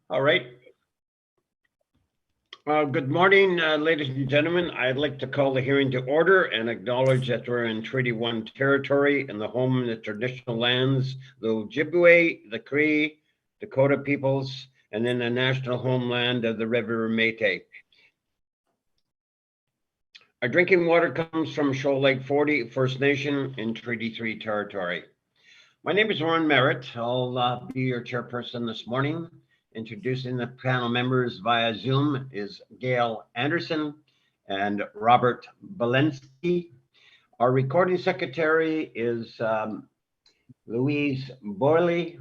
All right. Good morning, ladies and gentlemen. I'd like to call the hearing to order and acknowledge that we're in Treaty 1 territory and the home and the traditional lands, the Ojibwe, the Cree, Dakota peoples, and then the national homeland of the River Métis. Our drinking water comes from Shoal Lake 40 First Nation in Treaty 3 territory. My name is Warren Merritt. I'll be your chairperson this morning. Introducing the panel members via Zoom is Gail Anderson and Robert Balensky. Our recording secretary is Louise Borley,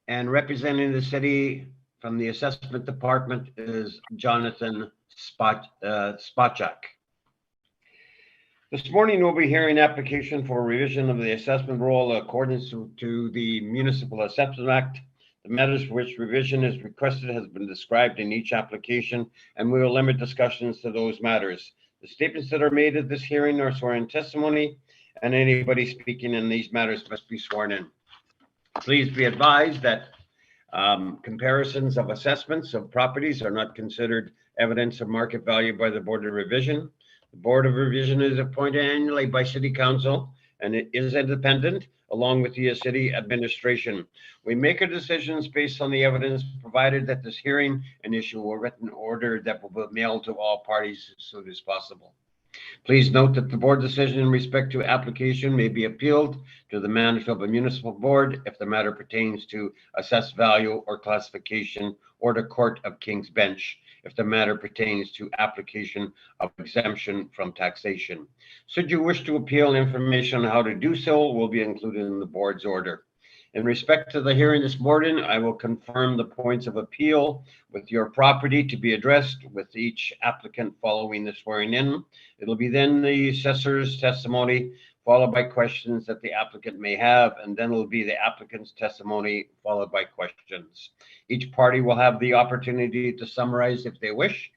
and representing the city from the assessment department is Jonathan Spachak. This morning we'll be hearing application for revision of the assessment roll according to the Municipal Assessment Act. The matters for which revision is requested has been described in each application, and we will limit discussions to those matters. The statements that are made at this hearing are sworn testimony, and anybody speaking in these matters must be sworn in. Please be advised that comparisons of assessments of properties are not considered evidence of market value by the Board of Revision. The Board of Revision is appointed annually by City Council, and it is independent, along with the city administration. We make our decisions based on the evidence provided at this hearing and issue a written order that will be mailed to all parties as soon as possible. Please note that the board decision in respect to application may be appealed to the Manitoba Municipal Board if the matter pertains to assessed value or classification, or to Court of King's Bench if the matter pertains to application of exemption from taxation. Should you wish to appeal, information on how to do so will be included in the board's order. In respect to the hearing this morning, I will confirm the points of appeal with your property to be addressed with each applicant following the swearing in. It'll be then the assessor's testimony, followed by questions that the applicant may have, and then it'll be the applicant's testimony followed by questions. Each party will have the opportunity to summarize if they wish.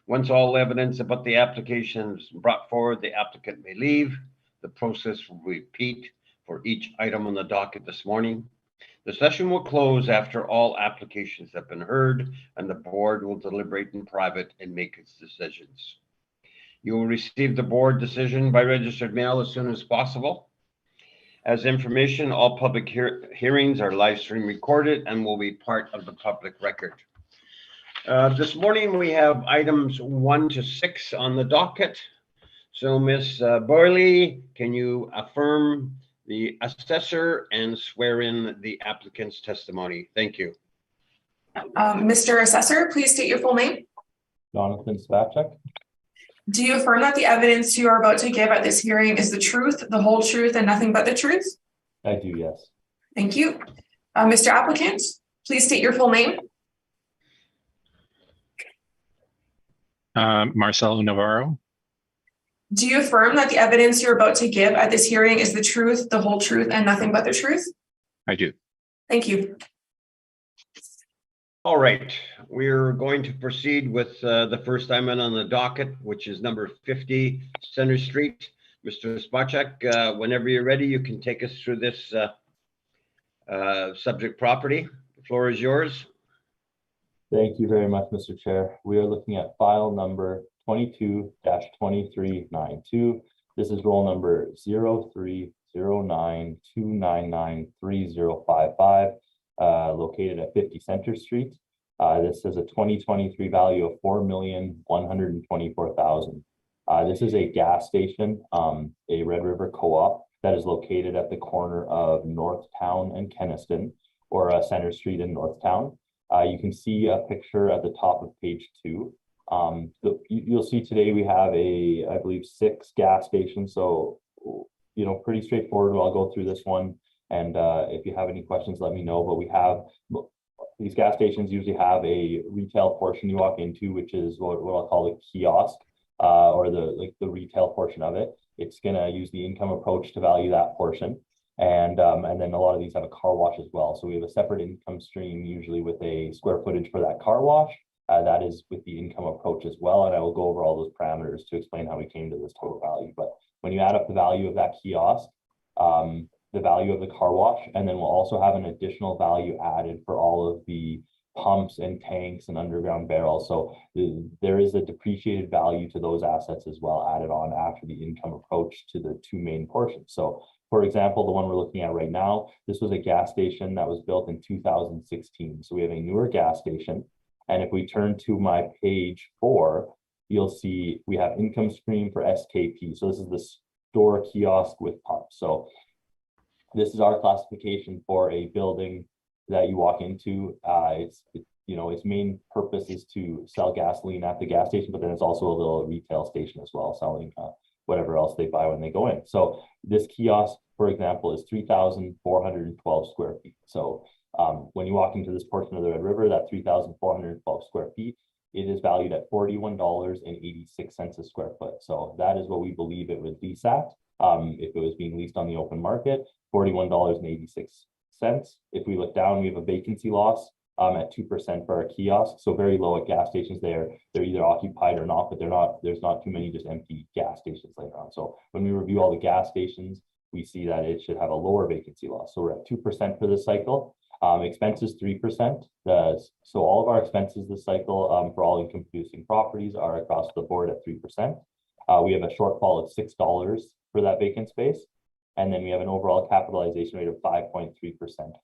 Once all evidence about the application is brought forward, the applicant may leave. The process will repeat for each item on the docket this morning. The session will close after all applications have been heard, and the board will deliberate in private and make its decisions. You will receive the board decision by registered mail as soon as possible. As information, all public hearings are live stream recorded and will be part of the public record. This morning we have items 1 to 6 on the docket. So Ms. Borley, can you affirm the assessor and swear in the applicant's testimony? Thank you. Mr. Assessor, please state your full name. Jonathan Spachak. Do you affirm that the evidence you are about to give at this hearing is the truth, the whole truth, and nothing but the truth? I do, yes. Thank you. Mr. Applicant, please state your full name. Marcelo Navarro. Do you affirm that the evidence you're about to give at this hearing is the truth, the whole truth, and nothing but the truth? I do. Thank you. All right, we're going to proceed with the first item on the docket, which is number 50 Center Street. Mr. Spachak, whenever you're ready, you can take us through this subject property. The floor is yours. Thank you very much, Mr. Chair. We are looking at file number 22-2392. This is roll number 0309299355, located at 50 Center Street. This is a 2023 value of $4,124,000. This is a gas station, a Red River Co-op that is located at the corner of Northtown and Kenniston, or Center Street in Northtown. You can see a picture at the top of page 2. You'll see today we have I believe 6 gas stations. So, pretty straightforward. I'll go through this one. And if you have any questions, let me know. But we have these gas stations usually have a retail portion you walk into, which is what I'll call the kiosk, or the retail portion of it. It's going to use the income approach to value that portion. And then a lot of these have a car wash as well. So we have a separate income stream, usually with a square footage for that car wash. That is with the income approach as well. And I will go over all those parameters to explain how we came to this total value. But when you add up the value of that kiosk, the value of the car wash, and then we'll also have an additional value added for all of the pumps and tanks and underground barrels. So there is a depreciated value to those assets as well added on after the income approach to the two main portions. So for example, the one we're looking at right now, this was a gas station that was built in 2016. So we have a newer gas station. And if we turn to my page 4, you'll see we have income stream for SKP. So this is the store kiosk with pumps. So this is our classification for a building that you walk into. Its main purpose is to sell gasoline at the gas station, but then it's also a little retail station as well, selling whatever else they buy when they go in. So this kiosk, for example, is 3,412 square feet. So when you walk into this portion of the Red River, that 3,412 square feet, it is valued at $41.86 a square foot. So that is what we believe it would lease at. If it was being leased on the open market, $41.86. If we look down, we have a vacancy loss at 2% for our kiosks. So very low at gas stations there. They're either occupied or not, but there's not too many just empty gas stations laying around. So when we review all the gas stations, we see that it should have a lower vacancy loss. So we're at 2% for this cycle. Expenses 3%. So all of our expenses this cycle for all income producing properties are across the board at 3%. We have a shortfall of $6 for that vacant space. And then we have an overall capitalization rate of 5.3%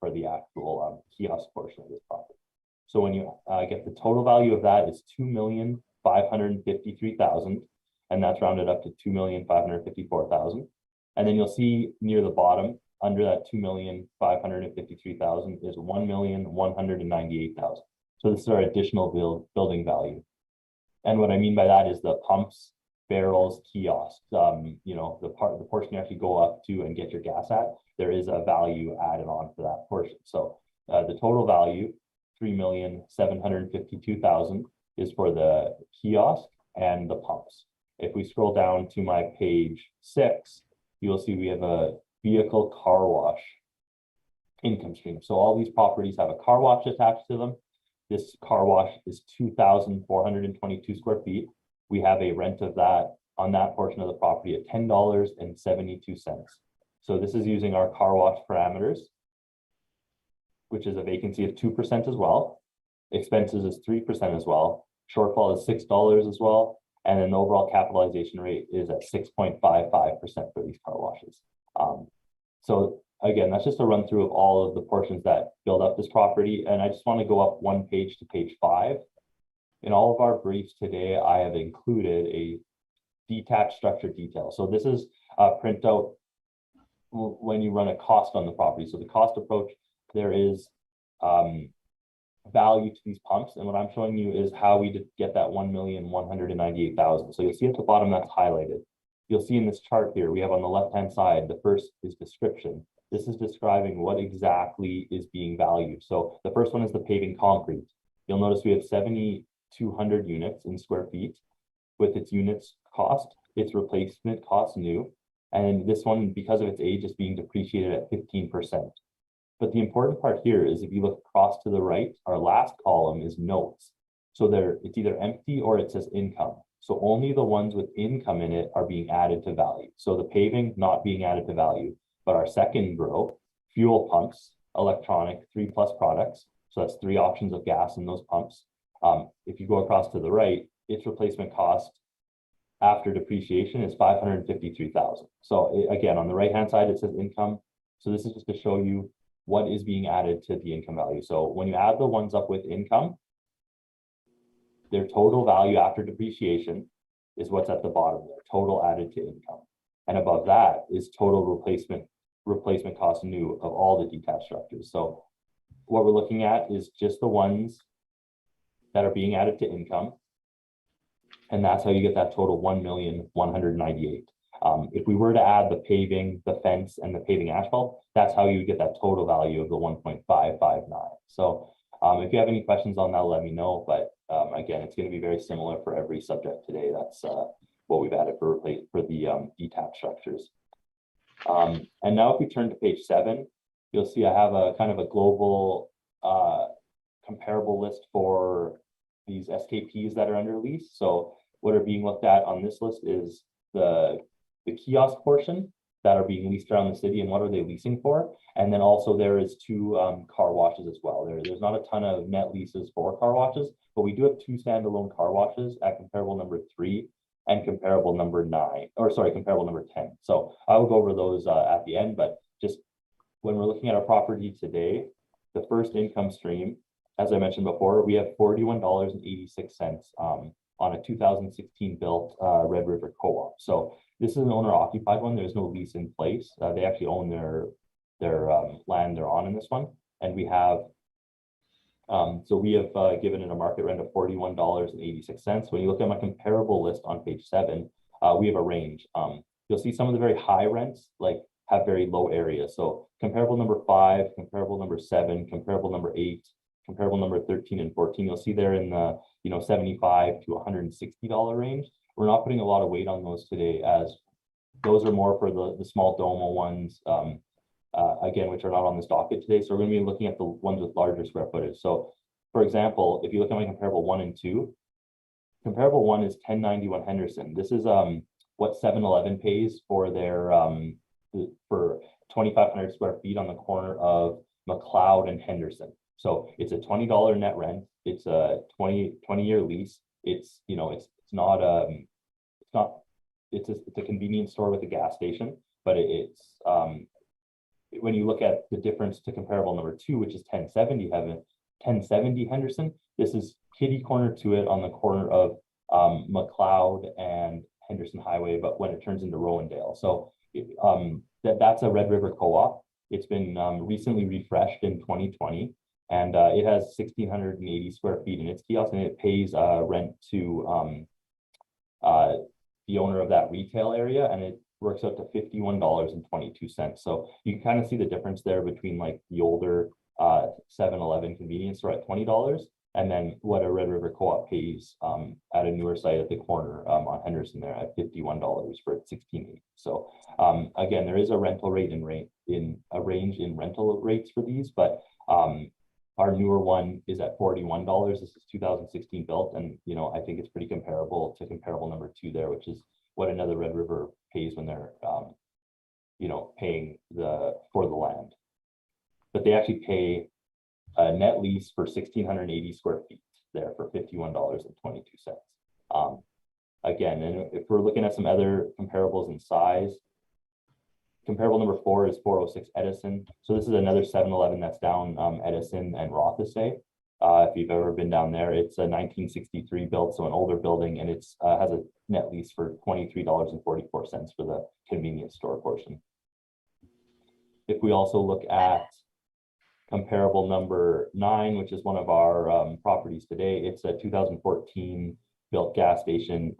for the actual kiosk portion of this property. So when you get the total value of that is $2,553,000, and that's rounded up to $2,554,000. And then you'll see near the bottom, under that $2,553,000 is $1,198,000. So this is our additional building value. And what I mean by that is the pumps, barrels, kiosks, the portion you actually go up to and get your gas at, there is a value added on for that portion. So the total value, $3,752,000 is for the kiosk and the pumps. If we scroll down to my page 6, you'll see we have a vehicle car wash income stream. So all these properties have a car wash attached to them. This car wash is 2,422 square feet. We have a rent of that on that portion of the property at $10.72. So this is using our car wash parameters, which is a vacancy of 2% as well. Expenses is 3% as well. Shortfall is $6 as well. And then the overall capitalization rate is at 6.55% for these car washes. So again, that's just a run through of all of the portions that build up this property. And I just want to go up one page to page 5. In all of our briefs today, I have included a detached structure detail. So this is a printout when you run a cost on the property. So the cost approach, there is value to these pumps. And what I'm showing you is how we get that $1,198,000. So you'll see at the bottom that's highlighted. You'll see in this chart here, we have on the left-hand side, the first is description. This is describing what exactly is being valued. So the first one is the paving concrete. You'll notice we have 7,200 units in square feet with its units cost, its replacement cost new. And this one, because of its age, is being depreciated at 15%. But the important part here is if you look across to the right, our last column is notes. So it's either empty or it says income. So only the ones with income in it are being added to value. So the paving not being added to value, but our second row, fuel pumps, electronic, 3+ products. So that's 3 options of gas in those pumps. If you go across to the right, its replacement cost after depreciation is $553,000. So again, on the right-hand side, it says income. So this is just to show you what is being added to the income value. So when you add the ones up with income, their total value after depreciation is what's at the bottom there, total added to income. And above that is total replacement cost new of all the detached structures. So what we're looking at is just the ones that are being added to income. And that's how you get that total $1,198,000. If we were to add the paving, the fence, and the paving asphalt, that's how you get that total value of the 1.559. So if you have any questions on that, let me know. But again, it's going to be very similar for every subject today. That's what we've added for the detached structures. And now if we turn to page 7, you'll see I have a kind of a global comparable list for these SKPs that are under lease. So what are being looked at on this list is the kiosk portion, that are being leased around the city and what are they leasing for. And then also there is 2 car washes as well. There's not a ton of net leases for car washes, but we do have 2 standalone car washes at comparable number 3 and comparable number 9, or sorry, comparable number 10. So I will go over those at the end, but just when we're looking at our property today, the first income stream, as I mentioned before, we have $41.86 on a 2016 built Red River Co-op. So this is an owner occupied one. There's no lease in place. They actually own their land they're on in this one. And we have, so we have given it a market rent of $41.86. When you look at my comparable list on page 7, we have a range. You'll see some of the very high rents like have very low areas. So comparable number 5, comparable number 7, comparable number 8, comparable number 13 and 14, you'll see they're in the $75 to $160 range. We're not putting a lot of weight on those today, as those are more for the small domo ones, again, which are not on this docket today. So we're going to be looking at the ones with larger square footage. So for example, if you look at my comparable 1 and 2, comparable 1 is 1091 Henderson. This is what 7-Eleven pays for their for 2,500 square feet on the corner of McLeod and Henderson. So it's a $20 net rent. It's a 20-year lease. It's a convenience store with a gas station, but it's when you look at the difference to comparable number 2, which is 1070 Henderson, this is kitty corner to it on the corner of McLeod and Henderson Highway, but when it turns into Rowendale. So that's a Red River Co-op. It's been recently refreshed in 2020. And it has 1,680 square feet in its kiosk, and it pays rent to the owner of that retail area, and it works out to $51.22. So you can kind of see the difference there between like the older 7-Eleven convenience store at $20, and then what a Red River Co-op pays at a newer site at the corner on Henderson there at $51 for $16.80. So again, there is a rental rate in a range in rental rates for these, but our newer one is at $41. This is 2016 built, and I think it's pretty comparable to comparable number 2 there, which is what another Red River pays when they're paying for the land. But they actually pay a net lease for 1,680 square feet there for $51.22. Again, and if we're looking at some other comparables in size, comparable number 4 is 406 Edison. So this is another 7-Eleven that's down Edison and Rothesay. If you've ever been down there, it's a 1963 built, so an older building, and it's has a net lease for $23.44 for the convenience store portion. If we also look at comparable number 9, which is one of our properties today, it's a 2014 built gas station.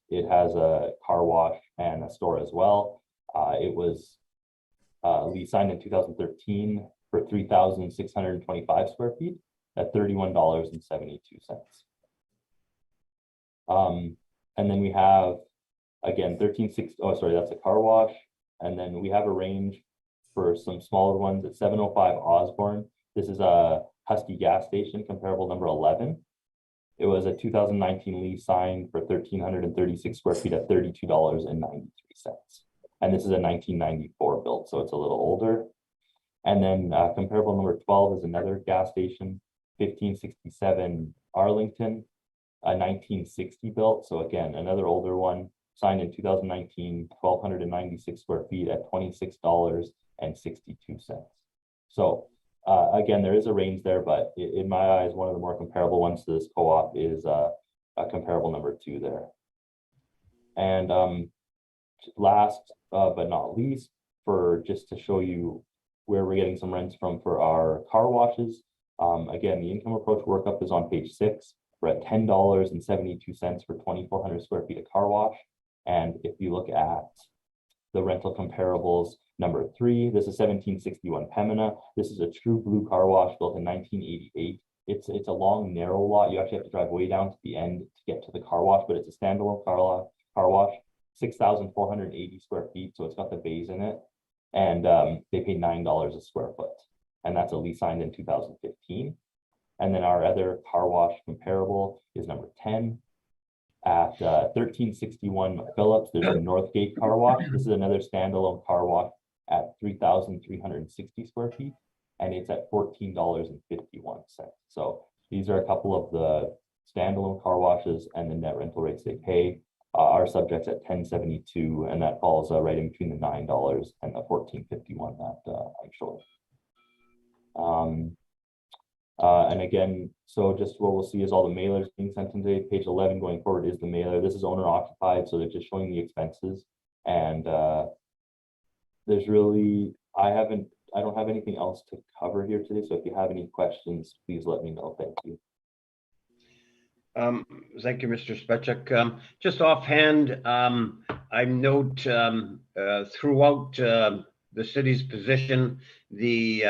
It has a car wash and a store as well. It was lease signed in 2013 for 3,625 square feet at $31.72. And then we have, again, 1360, oh, sorry, that's a car wash. And then we have a range for some smaller ones at 705 Osborne. This is a Husky gas station, comparable number 11. It was a 2019 lease signed for 1,336 square feet at $32.93. And this is a 1994 built, so it's a little older. And then comparable number 12 is another gas station, 1567 Arlington, a 1960 built. So again, another older one, signed in 2019, 1,296 square feet at $26.62. So again, there is a range there, but in my eyes, one of the more comparable ones to this co-op is a comparable number 2 there. And last but not least, for just to show you where we're getting some rents from for our car washes. Again, the income approach workup is on page 6. We're at $10.72 for 2,400 square feet of car wash. And if you look at the rental comparables, number 3, this is 1761 Pembina. This is a true blue car wash built in 1988. It's a long, narrow lot. You actually have to drive way down to the end to get to the car wash, but it's a standalone car wash, 6,480 square feet. So it's got the bays in it. And they pay $9 a square foot. And that's a lease signed in 2015. And then our other car wash comparable is number 10. At 1361 Phillips, there's a Northgate car wash. This is another standalone car wash at 3,360 square feet, and it's at $14.51. So these are a couple of the standalone car washes and the net rental rates they pay. Our subjects at 1072, and that falls right in between the $9 and the 14.51 that I'm showing. And again, so just what we'll see is all the mailers being sent in today. Page 11 going forward is the mailer. This is owner occupied, so they're just showing the expenses. And there's really, I don't have anything else to cover here today. So if you have any questions, please let me know. Thank you. Thank you, Mr. Spechuk. Just offhand, I note throughout the city's position, the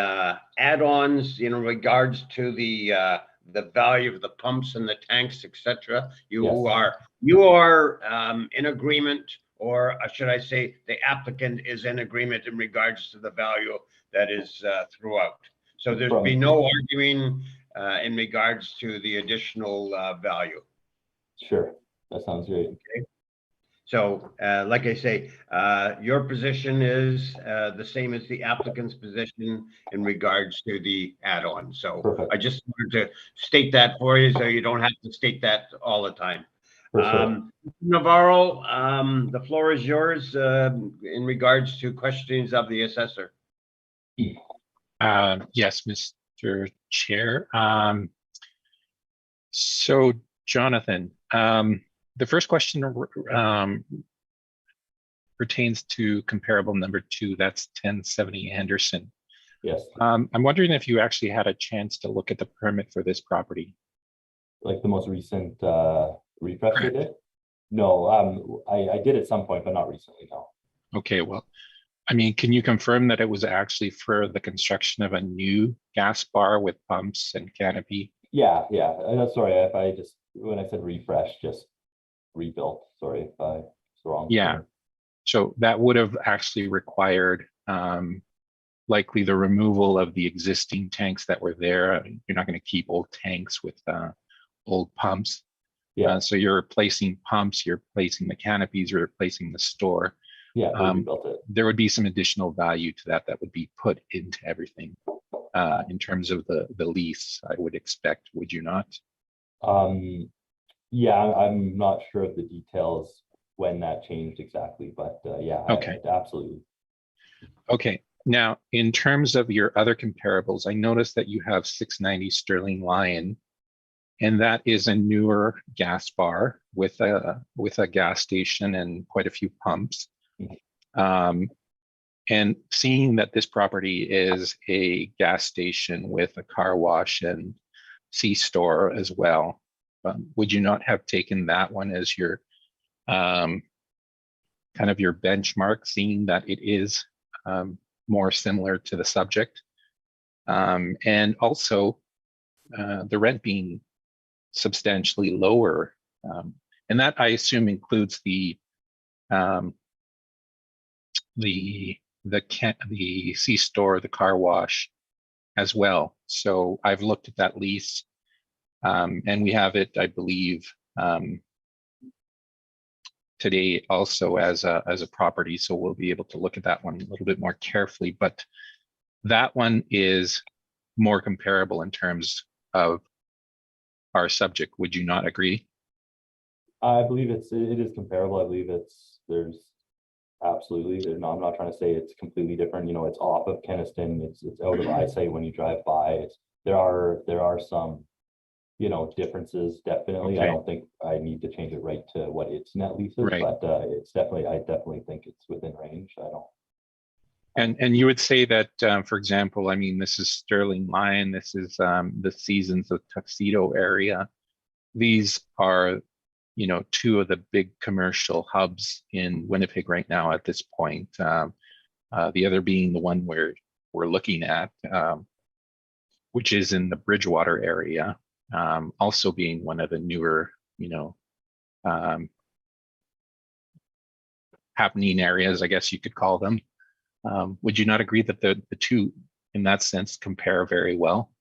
add-ons in regards to the value of the pumps and the tanks, etc. You are in agreement, or should I say, the applicant is in agreement in regards to the value that is throughout. So there'd be no arguing in regards to the additional value. Sure, that sounds great. Okay. So, like I say, your position is the same as the applicant's position in regards to the add-on. So Perfect. I just wanted to state that for you, so you don't have to state that all the time. Sure. Navarro, the floor is yours in regards to questions of the assessor. Yes, Mr. Chair. So, Jonathan, the first question pertains to comparable number 2. That's 1070 Anderson. Yes. I'm wondering if you actually had a chance to look at the permit for this property. Like the most recent refresh they did? No, I did at some point, but not recently, no. Okay, well, I mean, can you confirm that it was actually for the construction of a new gas bar with pumps and canopy? Yeah. Sorry, if I just, when I said refresh, just rebuilt. Sorry if I was wrong. Yeah. So that would have actually required likely the removal of the existing tanks that were there. You're not going to keep old tanks with old pumps. Yeah. So you're replacing pumps, you're replacing the canopies, you're replacing the store. Yeah, rebuilt it. There would be some additional value to that would be put into everything in terms of the lease, I would expect, would you not? Yeah, I'm not sure of the details when that changed exactly, but yeah, okay. Absolutely. Okay, now in terms of your other comparables, I noticed that you have 690 Sterling Lion, and that is a newer gas bar with a gas station and quite a few pumps. And seeing that this property is a gas station with a car wash and C-store as well, would you not have taken that one as your kind of your benchmark, seeing that it is more similar to the subject, and also the rent being substantially lower, and that I assume includes the C-store, the car wash as well. So I've looked at that lease, and we have it, I believe, today also as a property. So we'll be able to look at that one a little bit more carefully. But that one is more comparable in terms of our subject. Would you not agree? I believe it is comparable. I believe there's absolutely, no, I'm not trying to say it's completely different. You know, it's off of Keniston. It's out of eyesight when you drive by. There are some, you know, differences, definitely. Okay. I don't think I need to change it right to what its net lease is, right. But it's definitely, I definitely think it's within range. I don't. And you would say that, for example, I mean, this is Sterling Lion, this is the Seasons of Tuxedo area. These are, you know, two of the big commercial hubs in Winnipeg right now at this point. The other being the one we're looking at, which is in the Bridgewater area, also being one of the newer, you know, happening areas, I guess you could call them. Would you not agree that the two, in that sense, compare very well?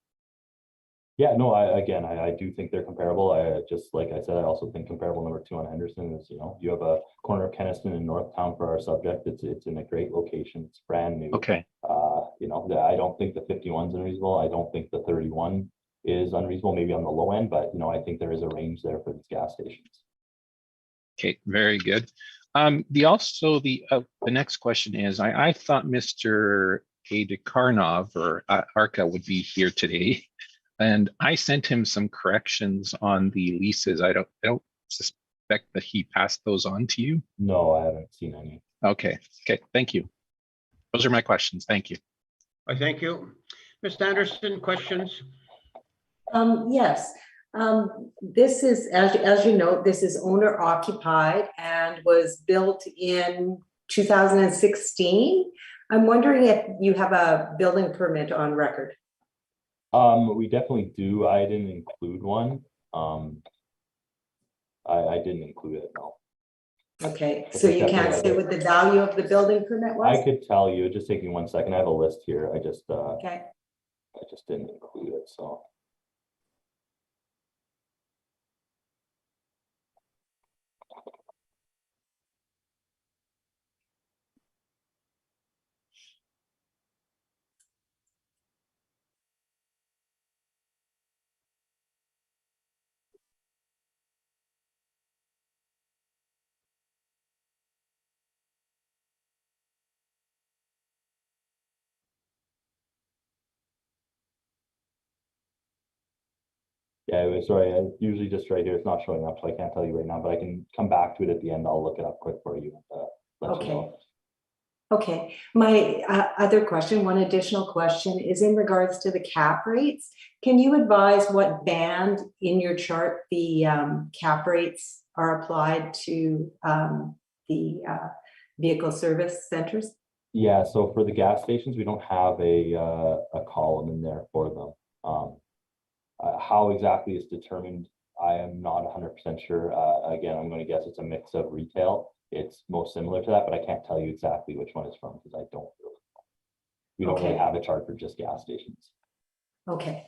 Yeah, no, I do think they're comparable. I just, like I said, I also think comparable number 2 on Henderson is, you have a corner of Kenniston and Northtown for our subject. It's in a great location. It's brand new. Okay, I don't think the 51 is unreasonable. I don't think the 31 is unreasonable, maybe on the low end, but I think there is a range there for these gas stations. okay, very good. The next question is, I thought Mr. Karnov or Arca would be here today, and I sent him some corrections on the leases. I don't suspect that he passed those on to you. No, I haven't seen any. Okay, thank you. Those are my questions. Thank you. I thank you. Ms. Anderson, questions? Yes, this is, as you know, this is owner occupied and was built in 2016. I'm wondering if you have a building permit on record. We definitely do. I didn't include one. I didn't include it, no. Okay, so you can't say what the value of the building permit was? I could tell you, just take me 1 second. I have a list here. I just Okay, didn't include it, so. Yeah, sorry, I usually just right here. It's not showing up, so I can't tell you right now, but I can come back to it at the end. I'll look it up quick for you. Let you okay. know. Okay, my other question, one additional question is in regards to the cap rates. Can you advise what band in your chart the cap rates are applied to the vehicle service centers? Yeah, so for the gas stations, we don't have a column in there for them. How exactly it's determined, I am not 100% sure. Again, I'm going to guess it's a mix of retail. It's most similar to that, but I can't tell you exactly which one it's from because I don't really know. We don't really have a chart for just gas stations. Okay,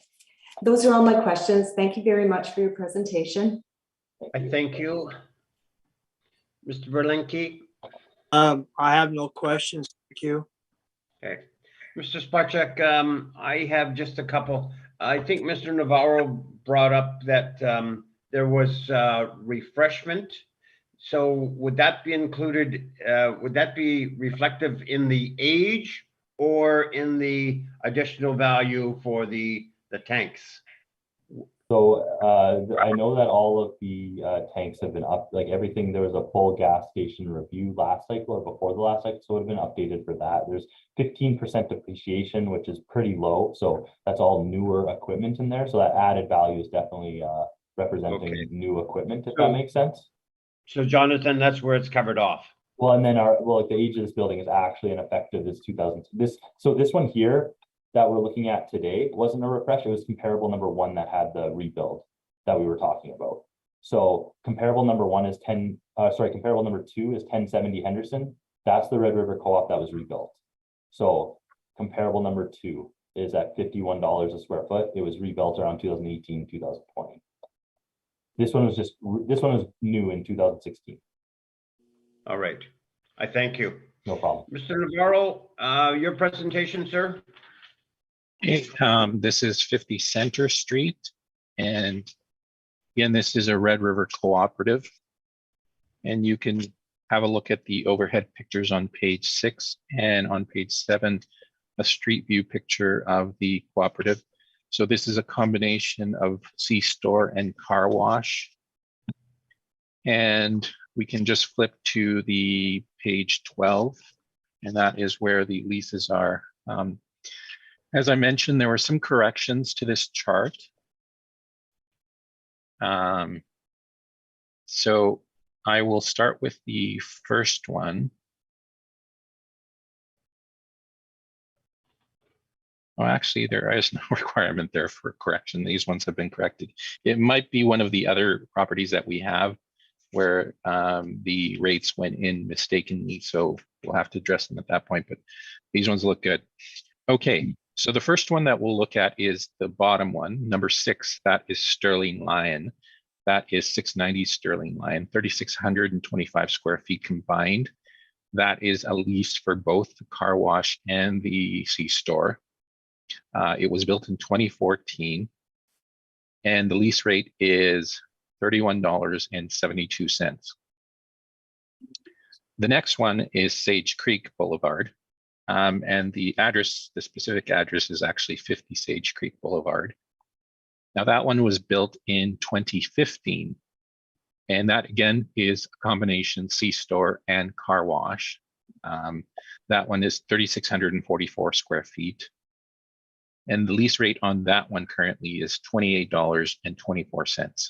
those are all my questions. Thank you very much for your presentation. I thank you. Mr. Berlinski? I have no questions. Thank you. Okay. Mr. Spacek, I have just a couple. I think Mr. Navarro brought up that there was refreshment. So would that be included? Would that be reflective in the age or in the additional value for the tanks? So I know that all of the tanks have been up, like everything. There was a full gas station review last cycle or before the last cycle, so it would have been updated for that. There's 15% depreciation, which is pretty low. So that's all newer equipment in there. So that added value is definitely representing new equipment, if that makes sense. So Jonathan, that's where it's covered off. Well, and then like the age of this building is actually an effective is 2000. This one here that we're looking at today wasn't a refresh. It was comparable number 1 that had the rebuild that we were talking about. So comparable number 1 is comparable number 2 is 1070 Henderson. That's the Red River Co-op that was rebuilt. So comparable number 2 is at $51 a square foot. It was rebuilt around 2018, 2020. This one was new in 2016. All right. I thank you. No problem. Mr. Navarro, your presentation, sir. Okay, this is 50 Center Street. And again, this is a Red River Cooperative. And you can have a look at the overhead pictures on page 6 and on page 7, a street view picture of the cooperative. So this is a combination of C-store and car wash. And we can just flip to the page 12, and that is where the leases are. As I mentioned, there were some corrections to this chart. So I will start with the first one. Well, actually, there is no requirement there for correction. These ones have been corrected. It might be one of the other properties that we have where the rates went in mistakenly. So we'll have to address them at that point, but these ones look good. Okay, So the first one that we'll look at is the bottom one, number 6, that is Sterling Lion. That is 690 Sterling Lion, 3,625 square feet combined. That is a lease for both the car wash and the C-store. It was built in 2014, and the lease rate is $31.72. The next one is Sage Creek Boulevard. And the specific address is actually 50 Sage Creek Boulevard. Now that one was built in 2015. And that again is a combination C-store and car wash. That one is 3,644 square feet. And the lease rate on that one currently is $28.24.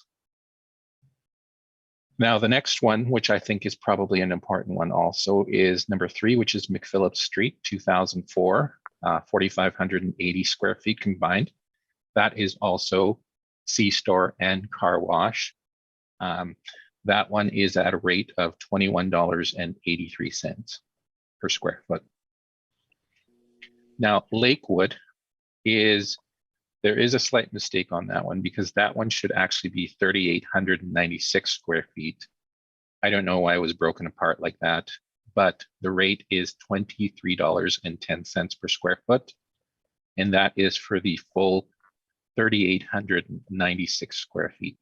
Now, the next one, which I think is probably an important one also, is number 3, which is McPhillips Street, 2004, 4,580 square feet combined. That is also C-store and car wash. That one is at a rate of $21.83 per square foot. Now, Lakewood there is a slight mistake on that one because that one should actually be 3,896 square feet. I don't know why it was broken apart like that, but the rate is $23.10 per square foot. And that is for the full 3,896 square feet.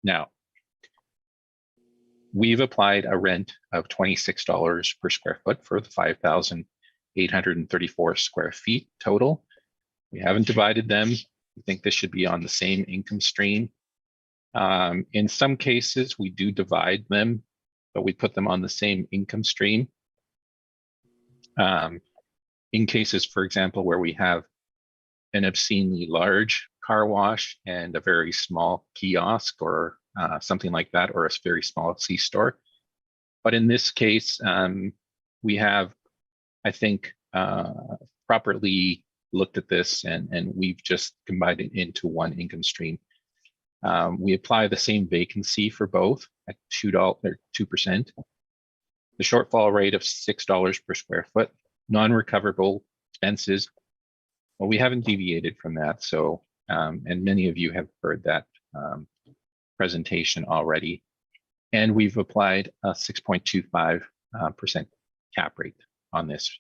Now, we've applied a rent of $26 per square foot for the 5,834 square feet total. We haven't divided them. We think this should be on the same income stream. In some cases, we do divide them, but we put them on the same income stream. In cases, for example, where we have an obscenely large car wash and a very small kiosk or something like that, or a very small C-store. But in this case, we have, I think, properly looked at this and we've just combined it into one income stream. We apply the same vacancy for both at 2%. The shortfall rate of $6 per square foot, non-recoverable expenses. Well, we haven't deviated from that. So, and many of you have heard that presentation already. And we've applied a 6.25% cap rate on this.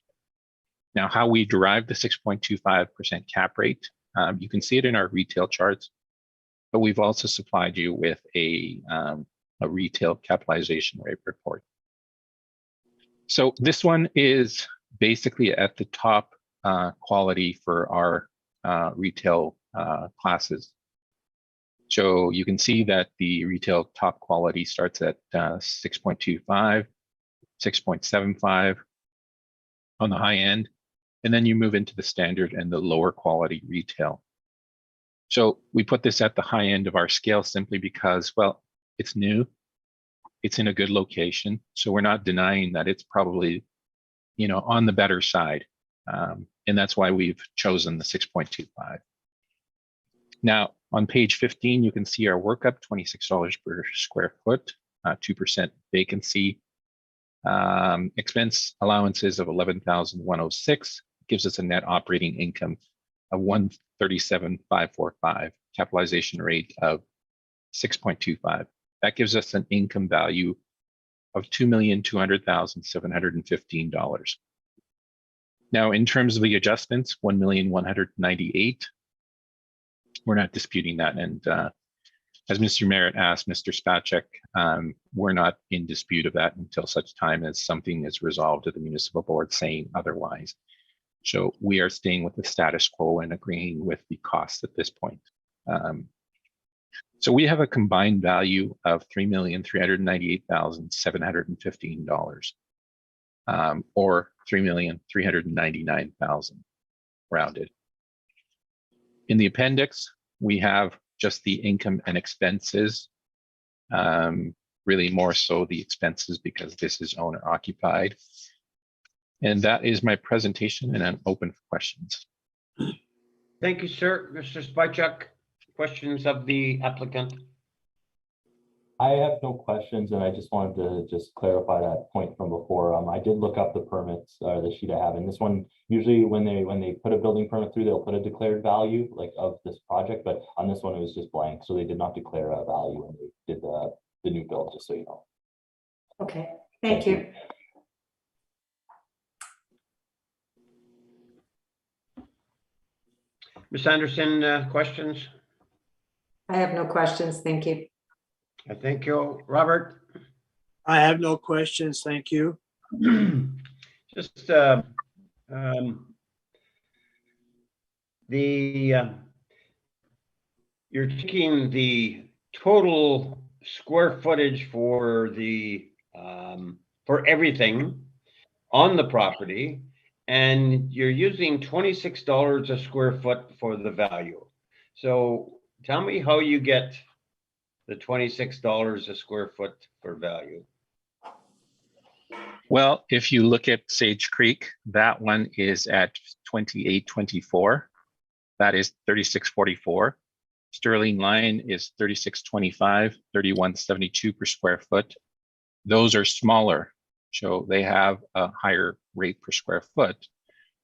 Now, how we derive the 6.25% cap rate, you can see it in our retail charts, but we've also supplied you with a retail capitalization rate report. So this one is basically at the top quality for our retail classes. So you can see that the retail top quality starts at 6.25, 6.75 on the high end. And then you move into the standard and the lower quality retail. So we put this at the high end of our scale simply because, well, it's new, it's in a good location. So we're not denying that it's probably, on the better side. And that's why we've chosen the 6.25. Now, on page 15, you can see our workup, $26 per square foot, 2% vacancy. Expense allowances of $11,106 gives us a net operating income of $137,545, capitalization rate of 6.25. That gives us an income value of $2,200,715. Now, in terms of the adjustments, $1,198,000. We're not disputing that, and as Mr. Merritt asked Mr. Spacek, we're not in dispute of that until such time as something is resolved at the municipal board saying otherwise. So we are staying with the status quo and agreeing with the costs at this point. So we have a combined value of $3,398,715, or $3,399,000 rounded. In the appendix, we have just the income and expenses, really more so the expenses because this is owner occupied. And that is my presentation, and I'm open for questions. Thank you, sir. Mr. Spacek, questions of the applicant? I have no questions, and I just wanted to just clarify that point from before. I did look up the permits, the sheet I have, and this one, usually when they put a building permit through, they'll put a declared value like of this project, but on this one, it was just blank, so they did not declare a value when they did the new build, just so you know. Okay, thank you. Ms. Anderson, questions? I have no questions, thank you. I thank you. Robert? I have no questions. Thank you. Just you're taking the total square footage for the for everything on the property, and you're using $26 a square foot for the value. So tell me how you get the $26 a square foot for value. Well, if you look at Sage Creek, that one is at 2824. That is 3644. Sterling Lion is 3625, 3172 per square foot. Those are smaller, so they have a higher rate per square foot.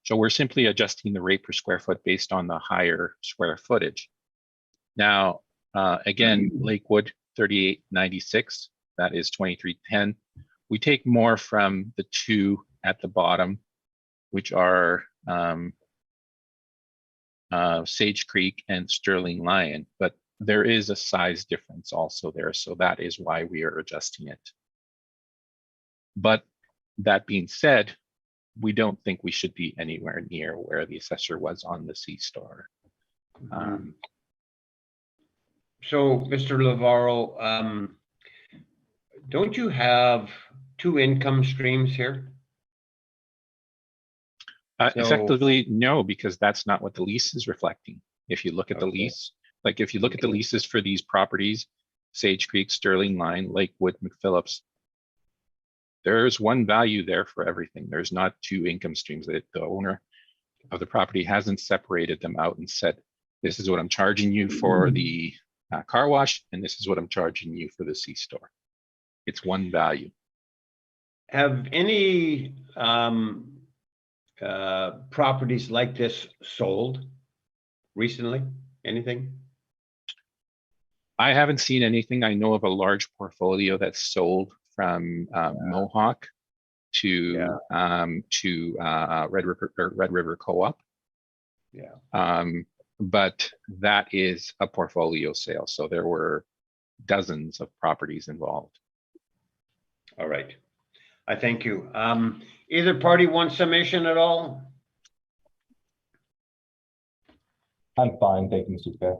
So we're simply adjusting the rate per square foot based on the higher square footage. Now, again, Lakewood 3896, that is 2310. We take more from the two at the bottom, which are Sage Creek and Sterling Lion, but there is a size difference also there, so that is why we are adjusting it. But that being said, we don't think we should be anywhere near where the assessor was on the C-Star. So, Mr. Lavarro, don't you have two income streams here? Effectively, no, because that's not what the lease is reflecting. If you look at the Okay. lease, like if you look at the leases for these properties, Sage Creek, Sterling Line, Lakewood, McPhillips, there's one value there for everything. There's not two income streams. That the owner of the property hasn't separated them out and said, this is what I'm charging you for the car wash, and this is what I'm charging you for the C-Store. It's one value. Have any properties like this sold recently? Anything? I haven't seen anything. I know of a large portfolio that's sold from Mohawk to Red River Co-op. Yeah. But that is a portfolio sale. So there were dozens of properties involved. All right. I thank you. Either party want summation at all? I'm fine, thank you, Mr. Chair.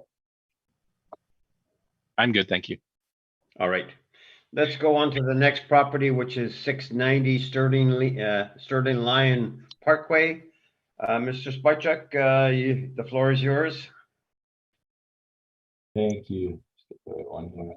I'm good, thank you. All right. Let's go on to the next property, which is 690 Sterling Lion Parkway. Mr. Spychuk, the floor is yours. Thank you. Just get the right one here.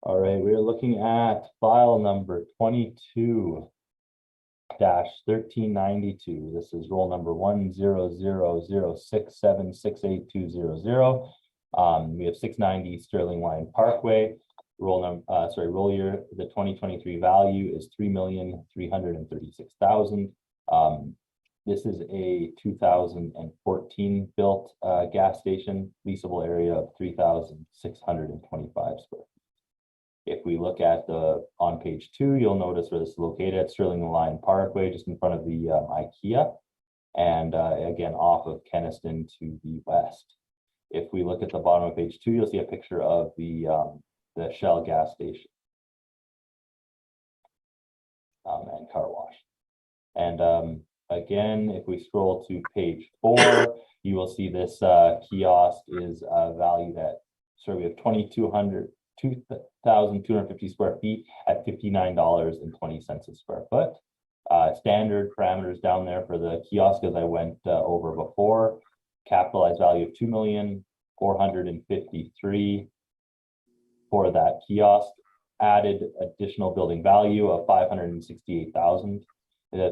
All right, we are looking at file number 22-1392. This is roll number 10006768200. We have 690 Sterling Line Parkway. Roll year, the 2023 value is $3,336,000. This is a 2014 built gas station, leasable area of 3,625 square feet. If we look at on page 2, you'll notice where this is located at Sterling Line Parkway, just in front of the IKEA, and again off of Kenniston to the west. If we look at the bottom of page 2, you'll see a picture of the Shell gas station and car wash. And again, if we scroll to page 4, you will see this kiosk is valued at, so we have 2,250 square feet at $59.20 a square foot. Standard parameters down there for the kiosk, as I went over before. Capitalized value of $2,453,000 for that kiosk. Added additional building value of $568,000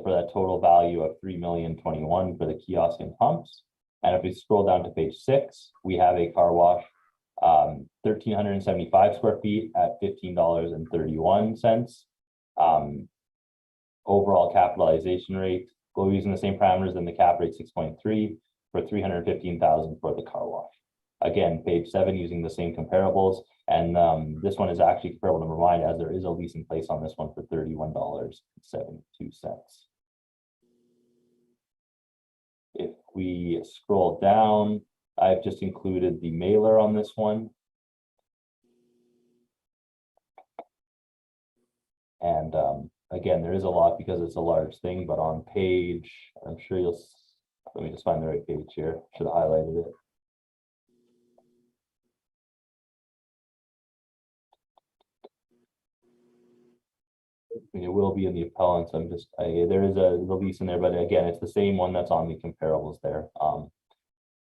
for that total value of $3,021,000 for the kiosk and pumps. And if we scroll down to page 6, we have a car wash, 1,375 square feet at $15.31. Overall capitalization rate, we're using the same parameters in the cap rate 6.3 for $315,000 for the car wash. Again, page 7 using the same comparables, and this one is actually comparable to mine, as there is a lease in place on this one for $31.72. If we scroll down, I've just included the mailer on this one. And again, there is a lot because it's a large thing, but on page, I'm sure you'll, let me just find the right page here. Should have highlighted it. It will be in the appellants. I'm just, there is a release in there, but again, it's the same one that's on the comparables there.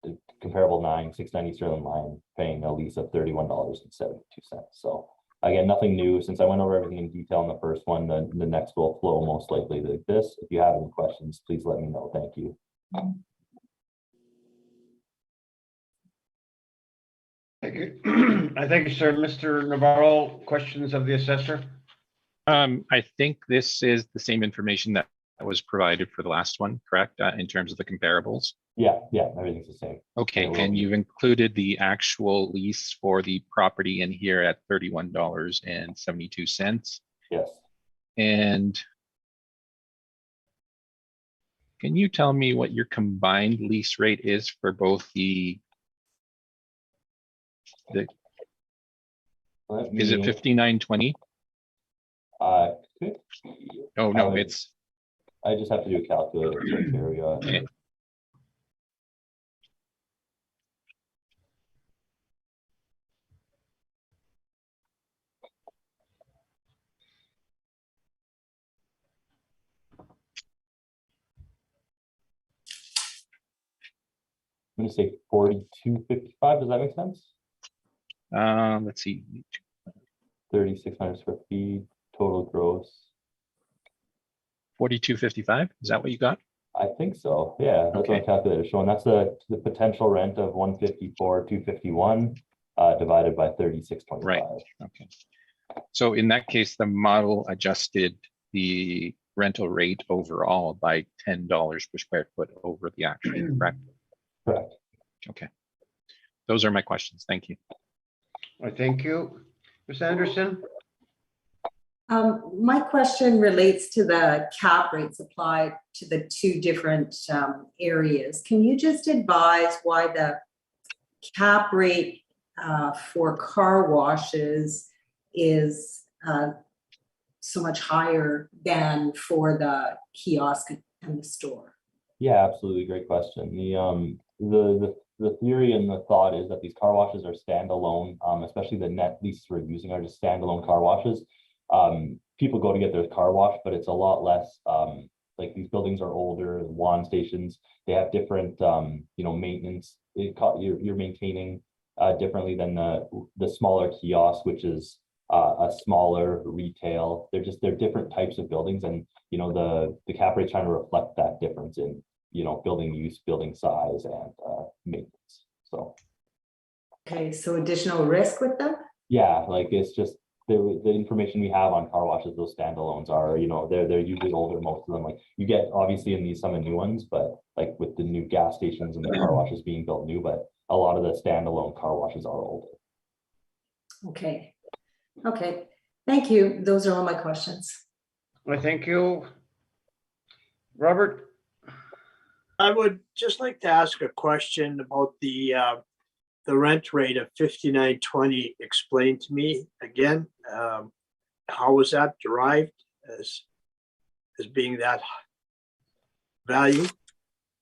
The comparable 690 Sterling line paying a lease of $31.72. So again, nothing new. Since I went over everything in detail in the first one, the next will flow most likely like this. If you have any questions, please let me know. Thank you. Thank you. I thank you, sir. Mr. Navarro, questions of the assessor? I think this is the same information that was provided for the last one, correct? In terms of the comparables. Yeah, everything's the same. Okay, and you've included the actual lease for the property in here at $31.72. Yes. And can you tell me what your combined lease rate is for both is it 59.20? Oh no, it's. I just have to do a calculator. So here we go. Okay. I'm gonna say 42.55. Does that make sense? Let's see. 3,600 square feet, total gross. 42.55. Is that what you got? I think so. Yeah, that's what my calculator showing. That's the potential rent of 154,251 divided by 36.5. Right. Okay. So in that case, the model adjusted the rental rate overall by $10 per square foot over the actual, correct? Correct. Okay. Those are my questions. Thank you. I thank you. Ms. Anderson? My question relates to the cap rates applied to the two different areas. Can you just advise why the cap rate for car washes is so much higher than for the kiosk and the store? Yeah, absolutely. Great question. The theory and the thought is that these car washes are standalone, especially the net leases we're using are just standalone car washes. People go to get their car washed, but it's a lot less, like these buildings are older, lawn stations, they have different, maintenance. You're maintaining differently than the smaller kiosk, which is a smaller retail. They're different types of buildings, and the cap rate trying to reflect that difference in building use, building size, and maintenance. So Okay, so additional risk with them? yeah, like it's just the information we have on car washes, those standalones are, they're usually older, most of them. Like you get obviously in some new ones, but like with the new gas stations and the car washes being built new, but a lot of the standalone car washes are older. Okay. Thank you. Those are all my questions. I thank you. Robert? I would just like to ask a question about the rent rate of $59.20. Explain to me again, how was that derived as being that value?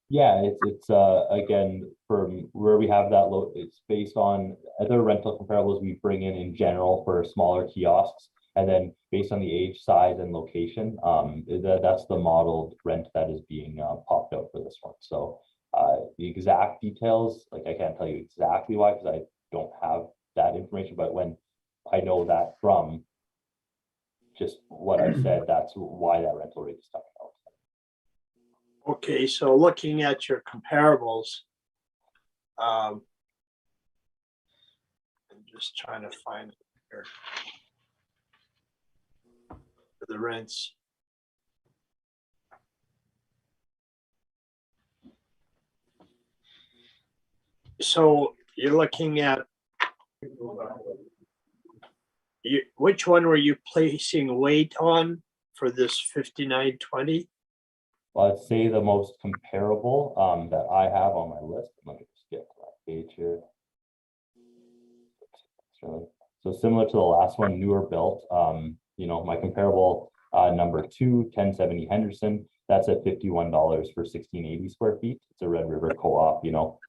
Yeah, it's again, from where we have that low, it's based on other rental comparables we bring in general for smaller kiosks, and then based on the age, size, and location, that's the modeled rent that is being popped out for this one. So the exact details, like I can't tell you exactly why, because I don't have that information, but when I know that from just what I've said, that's why that rental rate is coming out. Okay, so looking at your comparables, I'm just trying to find it here. The rents. So you're looking at, which one were you placing weight on for this 5920? Well, I'd say the most comparable that I have on my list. Let me just get to that page here. So similar to the last one, newer built. You know, my comparable number 2, 1070 Henderson. That's at $51 for 1680 square feet. It's a Red River Co-op. You know,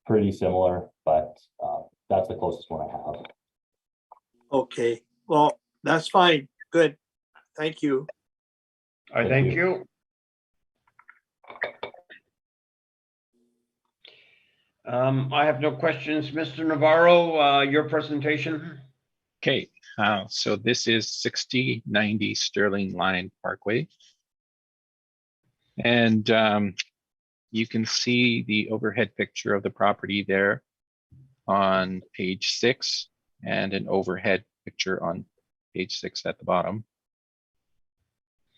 pretty similar, but that's the closest one I have. Okay, well, that's fine. Good. Thank you. I thank you. I have no questions. Mr. Navarro, your presentation. Okay, so this is 6090 Sterling Line Parkway. And you can see the overhead picture of the property there on page 6 and an overhead picture on page 6 at the bottom.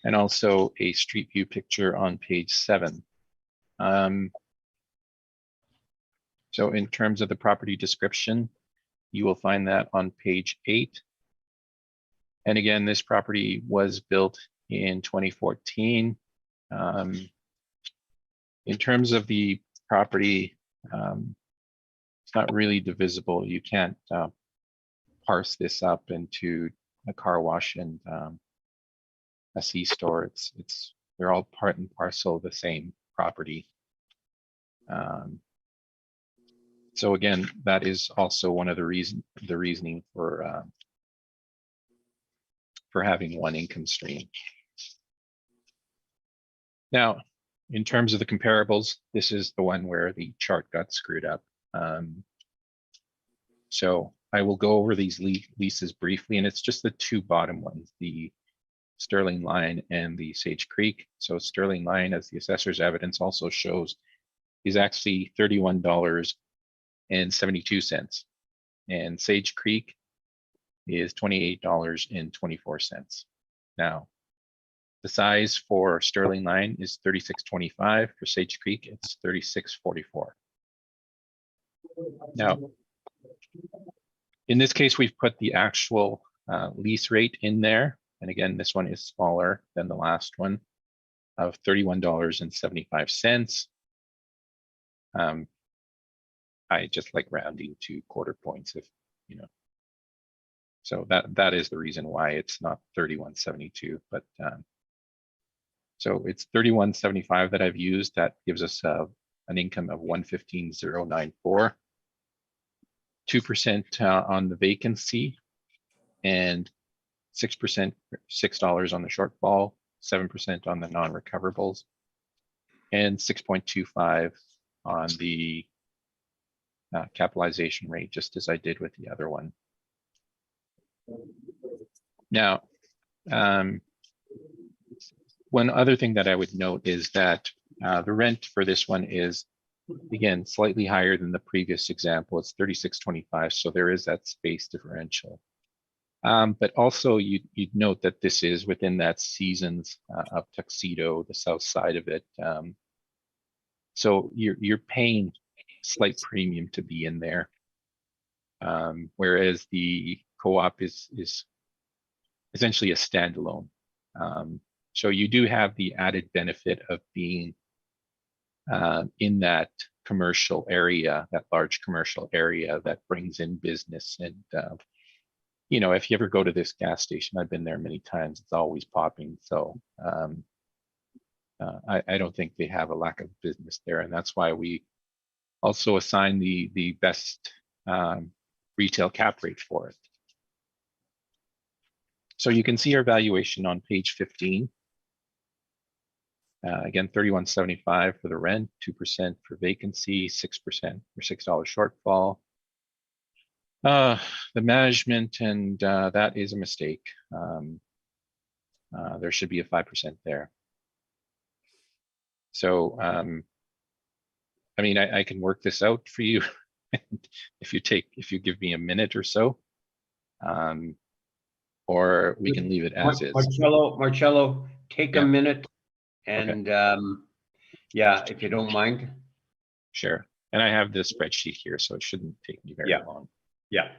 And also a street view picture on page 7. So in terms of the property description, you will find that on page 8. And again, this property was built in 2014. In terms of the property, it's not really divisible. You can't parse this up into a car wash and a C-store. They're all part and parcel of the same property. So again, that is also one of the reasoning for having one income stream. Now, in terms of the comparables, this is the one where the chart got screwed up. So I will go over these leases briefly, and it's just the two bottom ones, the Sterling Line and the Sage Creek. So Sterling Line, as the assessor's evidence also shows, is actually $31.72. And Sage Creek is $28.24. Now, the size for Sterling Line is 3625. For Sage Creek, it's 3644. Now, in this case, we've put the actual lease rate in there. And again, this one is smaller than the last one of $31.75. I just like rounding to quarter points, if you know. So that is the reason why it's not 31.72, but so it's 31.75 that I've used. That gives us an income of 115,094, 2% on the vacancy, and 6%, $6 on the shortfall, 7% on the non-recoverables, and 6.25 on the capitalization rate, just as I did with the other one. Now, one other thing that I would note is that the rent for this one is, again, slightly higher than the previous example. It's $36.25, so there is that space differential. But also you'd note that this is within that Seasons of Tuxedo, the south side of it. So you're paying slight premium to be in there. Whereas the co-op is essentially a standalone. So you do have the added benefit of being in that commercial area, that large commercial area that brings in business. And, you know, if you ever go to this gas station, I've been there many times, it's always popping. So I don't think they have a lack of business there. And that's why we also assign the best retail cap rate for it. So you can see our valuation on page 15. Again, $31.75 for the rent, 2% for vacancy, 6% for $6 shortfall. The management, and that is a mistake. There should be a 5% there. So, I mean, I can work this out for you if you give me a minute or so, or we can leave it as is. Marcello, take a Yeah. minute and, yeah, if you don't mind. Sure. And I have this spreadsheet here, so it shouldn't take me very Yeah. long. Yeah.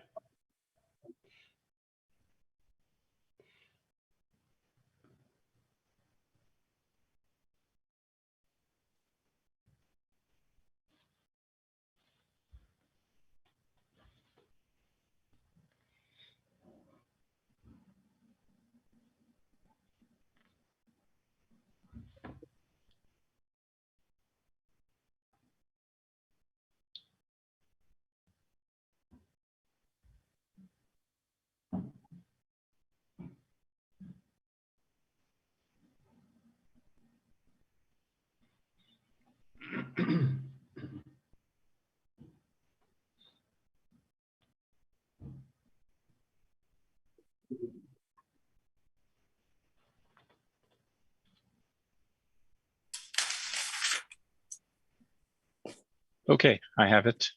Okay, I have it.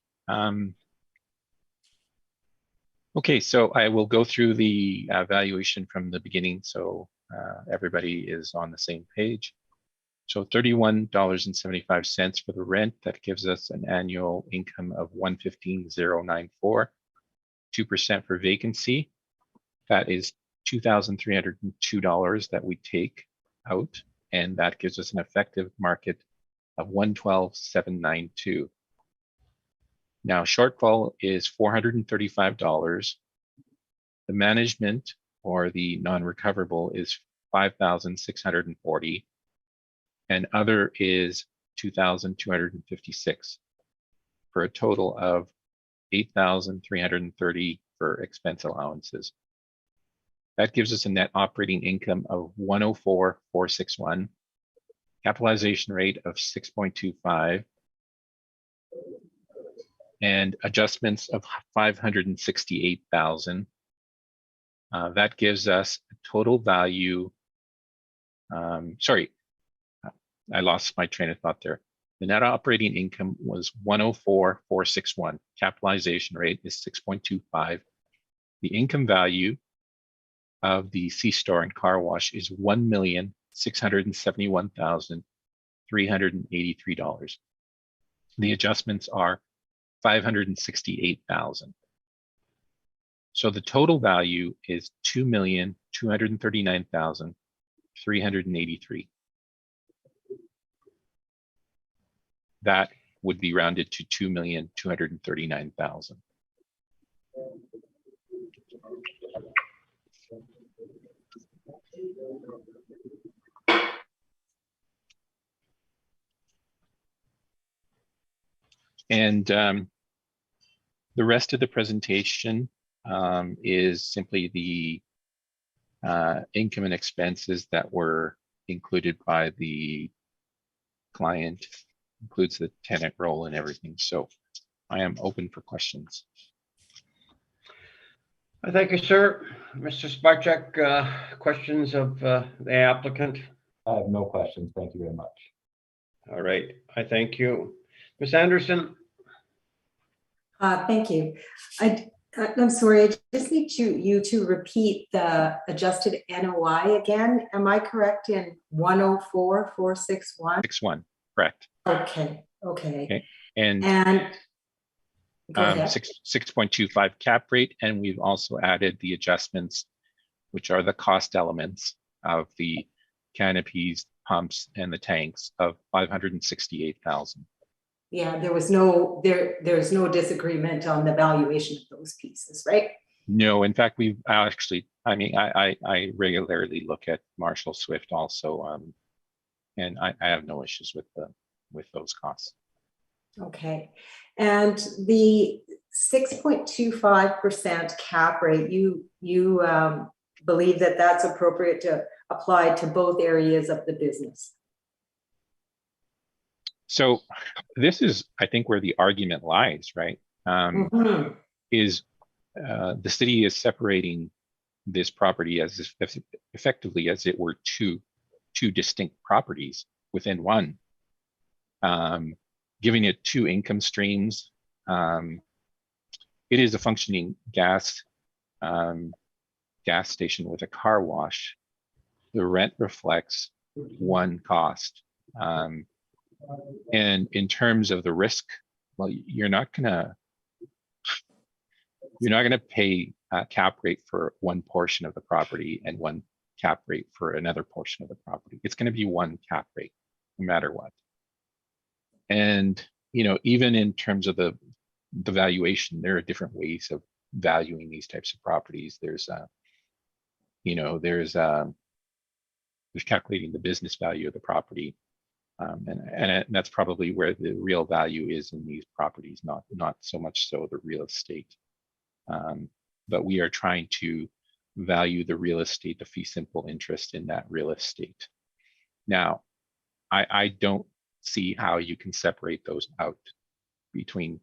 Okay, so I will go through the valuation from the beginning, so everybody is on the same page. So $31.75 for the rent. That gives us an annual income of $115,094. 2% for vacancy. That is $2,302 that we take out, and that gives us an effective market of $112,792. Now, shortfall is $435. The management or the non-recoverable is $5,640, and other is $2,256 for a total of $8,330 for expense allowances. That gives us a net operating income of $104,461, capitalization rate of 6.25, and adjustments of $568,000. That gives us a total value. Sorry, I lost my train of thought there. The net operating income was $104,461. Capitalization rate is 6.25. The income value of the C-store and car wash is $1,671,383. The adjustments are $568,000. So the total value is $2,239,383. That would be rounded to $2,239,000. And the rest of the presentation is simply the income and expenses that were included by the client, includes the tenant role and everything. So I am open for questions. Thank you, sir. Mr. Sparchak, questions of the applicant? I have no questions. Thank you very much. All right, I thank you. Ms. Anderson? Thank you. I'm sorry, I just need you to repeat the adjusted NOI again. Am I correct in 104,461? 6.1, correct. Okay. And go ahead. 6.25 cap rate, and we've also added the adjustments, which are the cost elements of the canopies, pumps, and the tanks of $568,000. Yeah, there's no disagreement on the valuation of those pieces, right? No, in fact, we've actually, I regularly look at Marshall Swift also, and I have no issues with those costs. Okay, and the 6.25% cap rate, you believe that that's appropriate to apply to both areas of the business? So this is, I think, where the argument lies, right? Is the city is separating this property as effectively as it were two distinct properties within one, giving it two income streams, it is a functioning gas station with a car wash. The rent reflects one cost. And in terms of the risk, well, you're not gonna pay a cap rate for one portion of the property and one cap rate for another portion of the property. It's going to be one cap rate no matter what. And, you know, even in terms of the valuation, there are different ways of valuing these types of properties. There's calculating the business value of the property. And that's probably where the real value is in these properties, not so much so the real estate. But we are trying to value the real estate, the fee simple interest in that real estate. Now, I don't see how you can separate those out between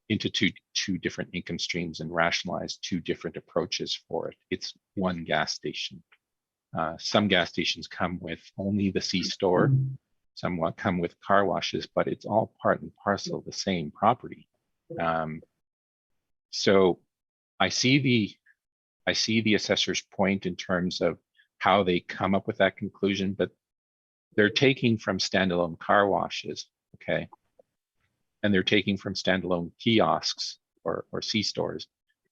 into two different income streams and rationalize two different approaches for it. It's one gas station. Some gas stations come with only the C-store, some come with car washes, but it's all part and parcel of the same property. So I see the assessor's point in terms of how they come up with that conclusion, but they're taking from standalone car washes, okay? And they're taking from standalone kiosks or C-stores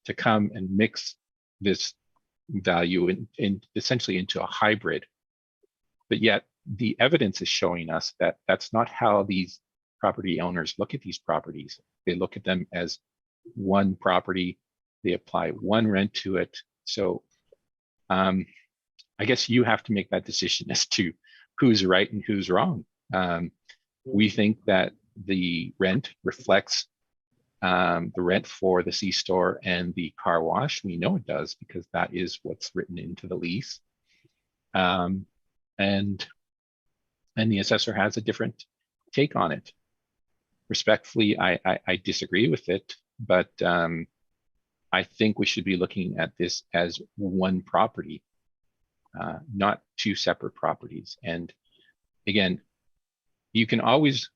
to come and mix this value in essentially into a hybrid. But yet the evidence is showing us that that's not how these property owners look at these properties. They look at them as one property, they apply one rent to it. So I guess you have to make that decision as to who's right and who's wrong. We think that the rent reflects the rent for the C-store and the car wash. We know it does because that is what's written into the lease. And the assessor has a different take on it. Respectfully, I disagree with it, but I think we should be looking at this as one property, not two separate properties. And again, you can always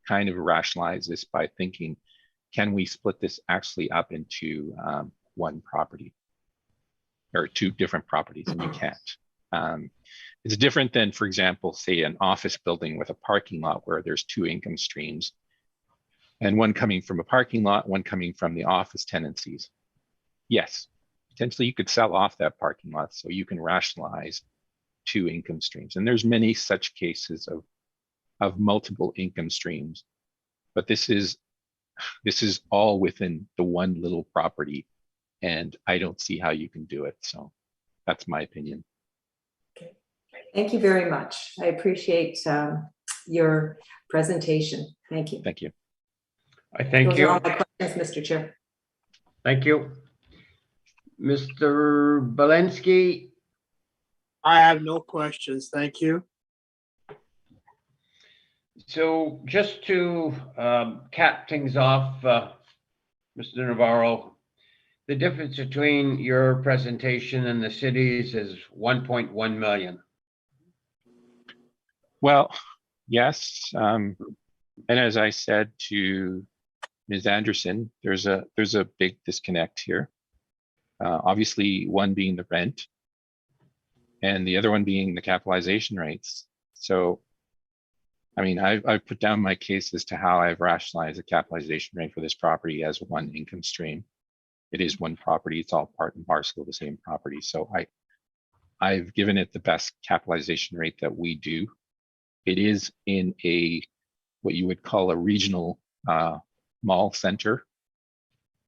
kind of rationalize this by thinking, can we split this actually up into one property or two different properties? And you can't. It's different than, for example, say an office building with a parking lot where there's two income streams and one coming from a parking lot, one coming from the office tenancies. Yes, potentially you could sell off that parking lot so you can rationalize two income streams. And there's many such cases of multiple income streams, but this is all within the one little property, and I don't see how you can do it. So that's my opinion. Okay. Thank you very much. I appreciate your presentation. Thank you. Thank you. I thank Those you. are all my questions, Mr. Chair. Thank you. Mr. Belinsky. I have no questions. Thank you. So just to cap things off, Mr. Navarro, the difference between your presentation and the city's is 1.1 million. Well, yes. And as I said to Ms. Anderson, there's a big disconnect here. Obviously, one being the rent and the other one being the capitalization rates. So, I mean, I've put down my case as to how I've rationalized the capitalization rate for this property as one income stream. It is one property. It's all part and parcel of the same property. So I've given it the best capitalization rate that we do. It is in what you would call a regional mall center.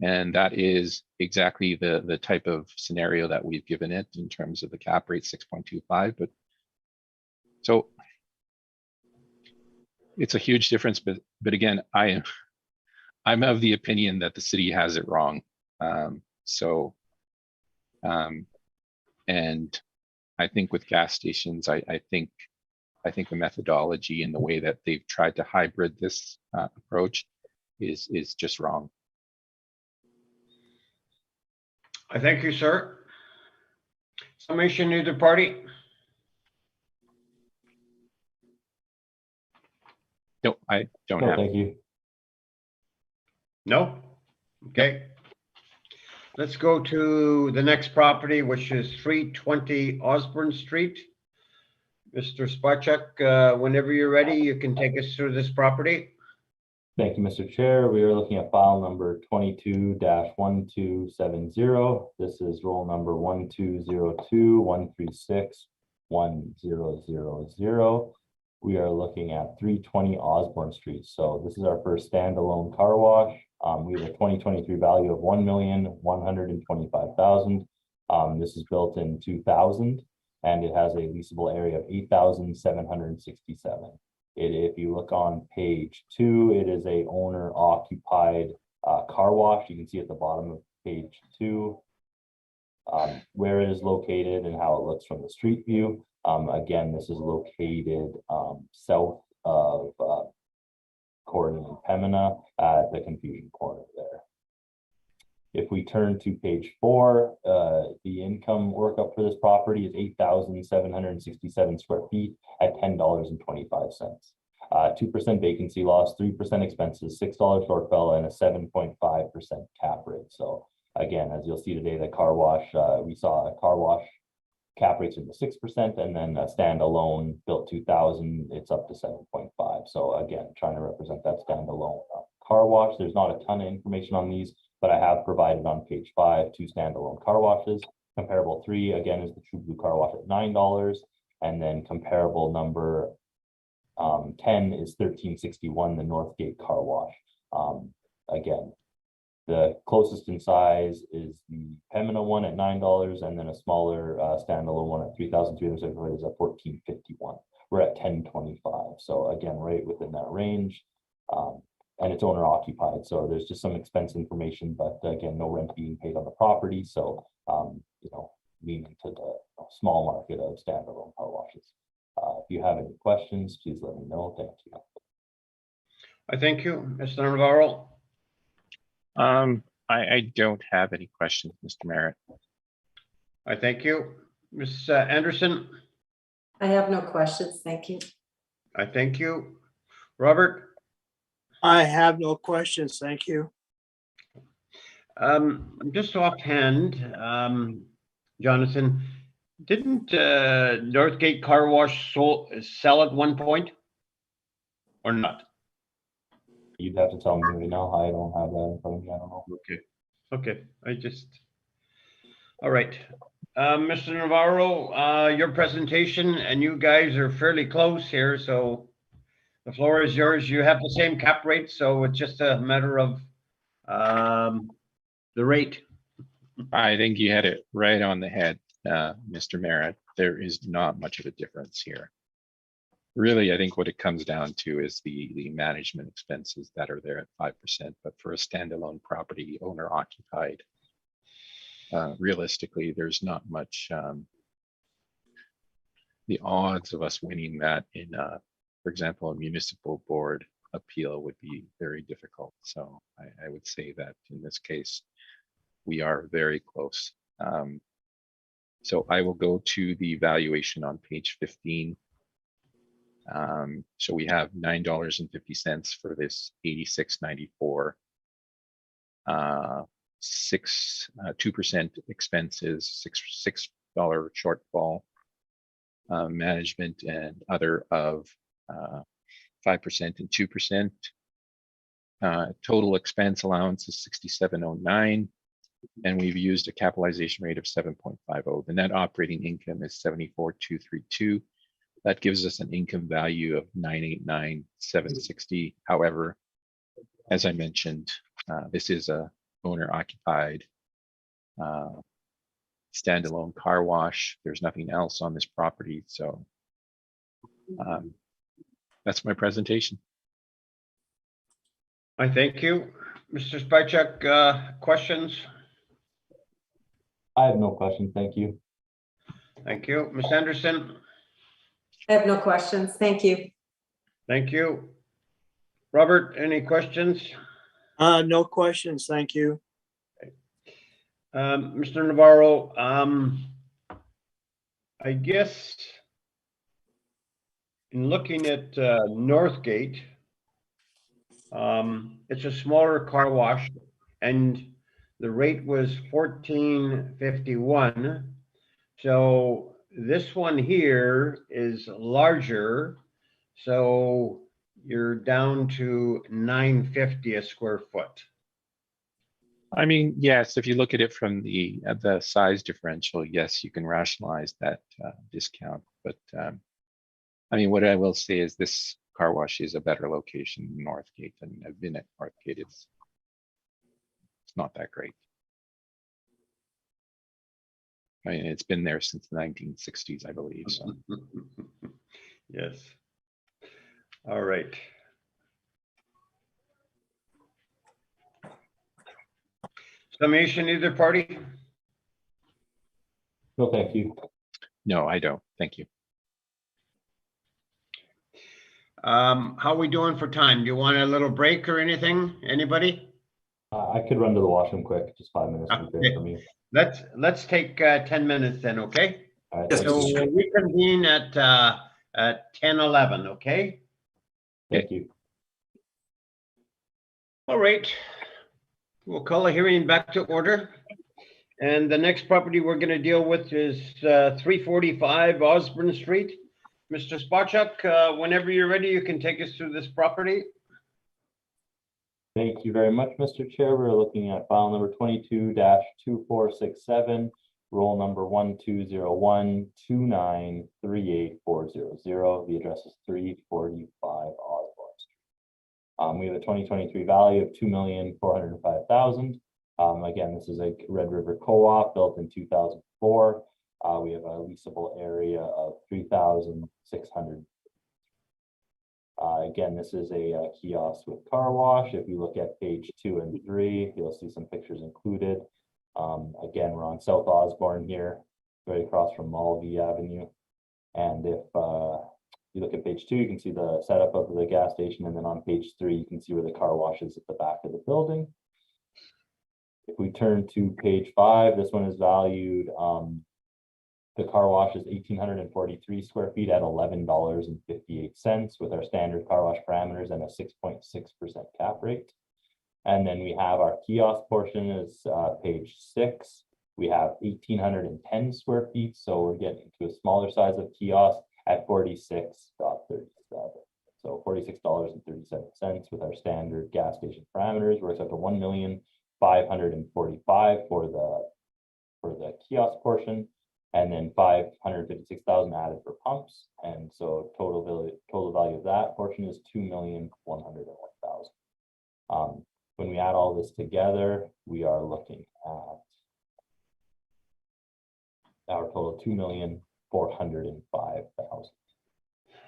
And that is exactly the type of scenario that we've given it in terms of the cap rate, 6.25. But so it's a huge difference. But again, I'm of the opinion that the city has it wrong. And I think with gas stations, I think the methodology and the way that they've tried to hybrid this approach is just wrong. I thank you, sir. Summation, either party? No, I don't No, have. thank you. No? Okay. Let's go to the next property, which is 320 Osborne Street. Mr. Spacek, whenever you're ready, you can take us through this property. Thank you, Mr. Chair. We are looking at file number 22-1270. This is roll number 1202-136-1000. We are looking at 320 Osborne Street. So this is our first standalone car wash. We have a 2023 value of $1,125,000. This is built in 2000 and it has a leasable area of 8,767. If you look on page 2, it is a owner occupied car wash. You can see at the bottom of page 2 where it is located and how it looks from the street view. Again, this is located south of Courtney and Pembina at the Confusion Corner there. If we turn to page 4, the income workup for this property is 8,767 square feet at $10.25. 2% vacancy loss, 3% expenses, $6 shortfall, and a 7.5% cap rate. So again, as you'll see today, the car wash, we saw a car wash cap rates in the 6%, and then a standalone built 2000, it's up to 7.5. So again, trying to represent that standalone car wash. There's not a ton of information on these, but I have provided on page 5 2 standalone car washes. Comparable 3 again is the True Blue car wash at $9, and then comparable number 10 is 1361, the Northgate car wash. Again, the closest in size is the Pembina one at $9, and then a smaller standalone one at 3,375 is at $14.51. We're at $10.25. So again, right within that range. And it's owner occupied. So there's just some expense information, but again, no rent being paid on the property. So, you know, leaning to the small market of standalone car washes. If you have any questions, please let me know. Thank you. I thank you, Mr. Navarro. I don't have any questions, Mr. Merritt. I thank you. Ms. Anderson, I have no questions. Thank you. I thank you. Robert? I have no questions. Thank you. Just offhand, Jonathan, didn't Northgate Car Wash sell at one point or not? You'd have to tell me right now. I don't have that in front of me. I don't know. Okay. All right. Mr. Navarro, your presentation, and you guys are fairly close here, so the floor is yours. You have the same cap rate, so it's just a matter of the rate. I think you had it right on the head, Mr. Merritt. There is not much of a difference here. Really, I think what it comes down to is the management expenses that are there at 5%, but for a standalone property, owner occupied, realistically, there's not much, the odds of us winning that in, for example, a municipal board appeal would be very difficult. So I would say that in this case, we are very close. So I will go to the valuation on page 15. So we have $9.50 for this 8694. 2% expenses, $6 shortfall, management and other of 5% and 2%. Total expense allowance is 6709, and we've used a capitalization rate of 7.50. The net operating income is 74,232. That gives us an income value of 989,760. However, as I mentioned, this is a owner occupied standalone car wash. There's nothing else on this property. So that's my presentation. I thank you. Mr. Spacek, questions? I have no questions. Thank you. Thank you. Ms. Anderson? I have no questions. Thank you. Thank you. Robert, any questions? No questions. Thank you. Mr. Navarro, I guess in looking at Northgate, It's a smaller car wash, and the rate was $14.51. So this one here is larger, so you're down to $9.50 a square foot. I mean, yes, if you look at it from the size differential, yes, you can rationalize that discount. But I mean, what I will say is this car wash is a better location than Northgate, and I've been at Northgate. It's not that great. I mean, it's been there since the 1960s, I believe. So Yes. All right. Summation, either party? No, thank you. no, I don't. Thank you. How are we doing for time? Do you want a little break or anything? Anybody? I could run to the washroom quick, just 5 minutes would be great for me. Let's take 10 minutes then, okay? All right, Yes, thank So you. we'll reconvene at 10:11, okay? Thank you. All right. We'll call a hearing back to order. And the next property we're going to deal with is 345 Osborne Street. Mr. Spachuk, whenever you're ready, you can take us through this property. Thank you very much, Mr. Chair. We're looking at file number 22-2467, roll number 1201293840. The address is 345 Osborne Street. We have a 2023 value of $2,405,000. Again, this is a Red River Co-op built in 2004. We have a leasable area of 3,600. Again, this is a kiosk with car wash. If you look at page 2 and 3, you'll see some pictures included. Again, we're on South Osborne here, right across from Malvey Avenue. And if you look at page 2, you can see the setup of the gas station. And then on page 3, you can see where the car wash is at the back of the building. If we turn to page 5, this one is valued. The car wash is 1,843 square feet at $11.58 with our standard car wash parameters and a 6.6% cap rate. And then we have our kiosk portion is page 6. We have 1,810 square feet, so we're getting to a smaller size of kiosk at $46.37. So $46.37 with our standard gas station parameters. We're at the $1,545,000 for the kiosk portion. And then 556,000 added for pumps, and so total value of that portion is 2,101,000. When we add all this together, we are looking at our total $2,405,000.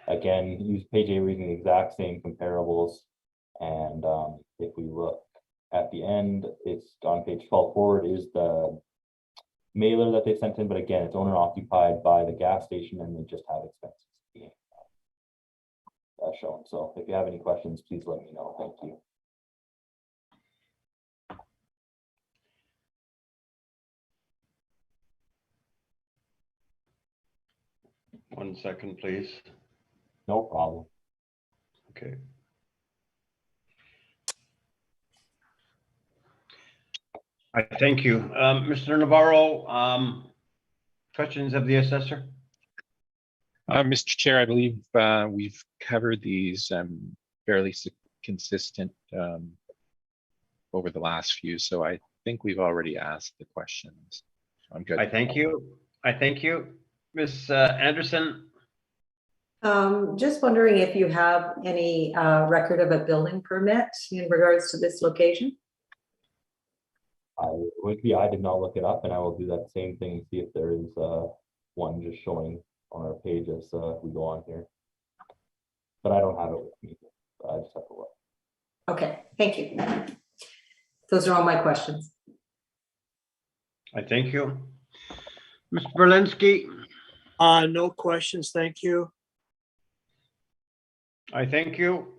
Again, use page 8, reading the exact same comparables, and if we look at the end, it's on page 12 forward is the mailer that they sent in, but again, it's owner occupied by the gas station, and they just have expenses being shown. So if you have any questions, please let me know. Thank you. One second, please. No problem. Okay. I thank you. Mr. Navarro, questions of the assessor? Mr. Chair, I believe we've covered these fairly consistent over the last few, so I think we've already asked the questions. I'm good. I thank you. I thank you. Ms. Anderson? Just wondering if you have any record of a building permit in regards to this location? I did not look it up, and I will do that same thing and see if there is one just showing on our page as we go on here. But I don't have it with me. I just have to look. Okay, thank you. Those are all my questions. I thank you. Mr. Berlinski? No questions, thank you. I thank you.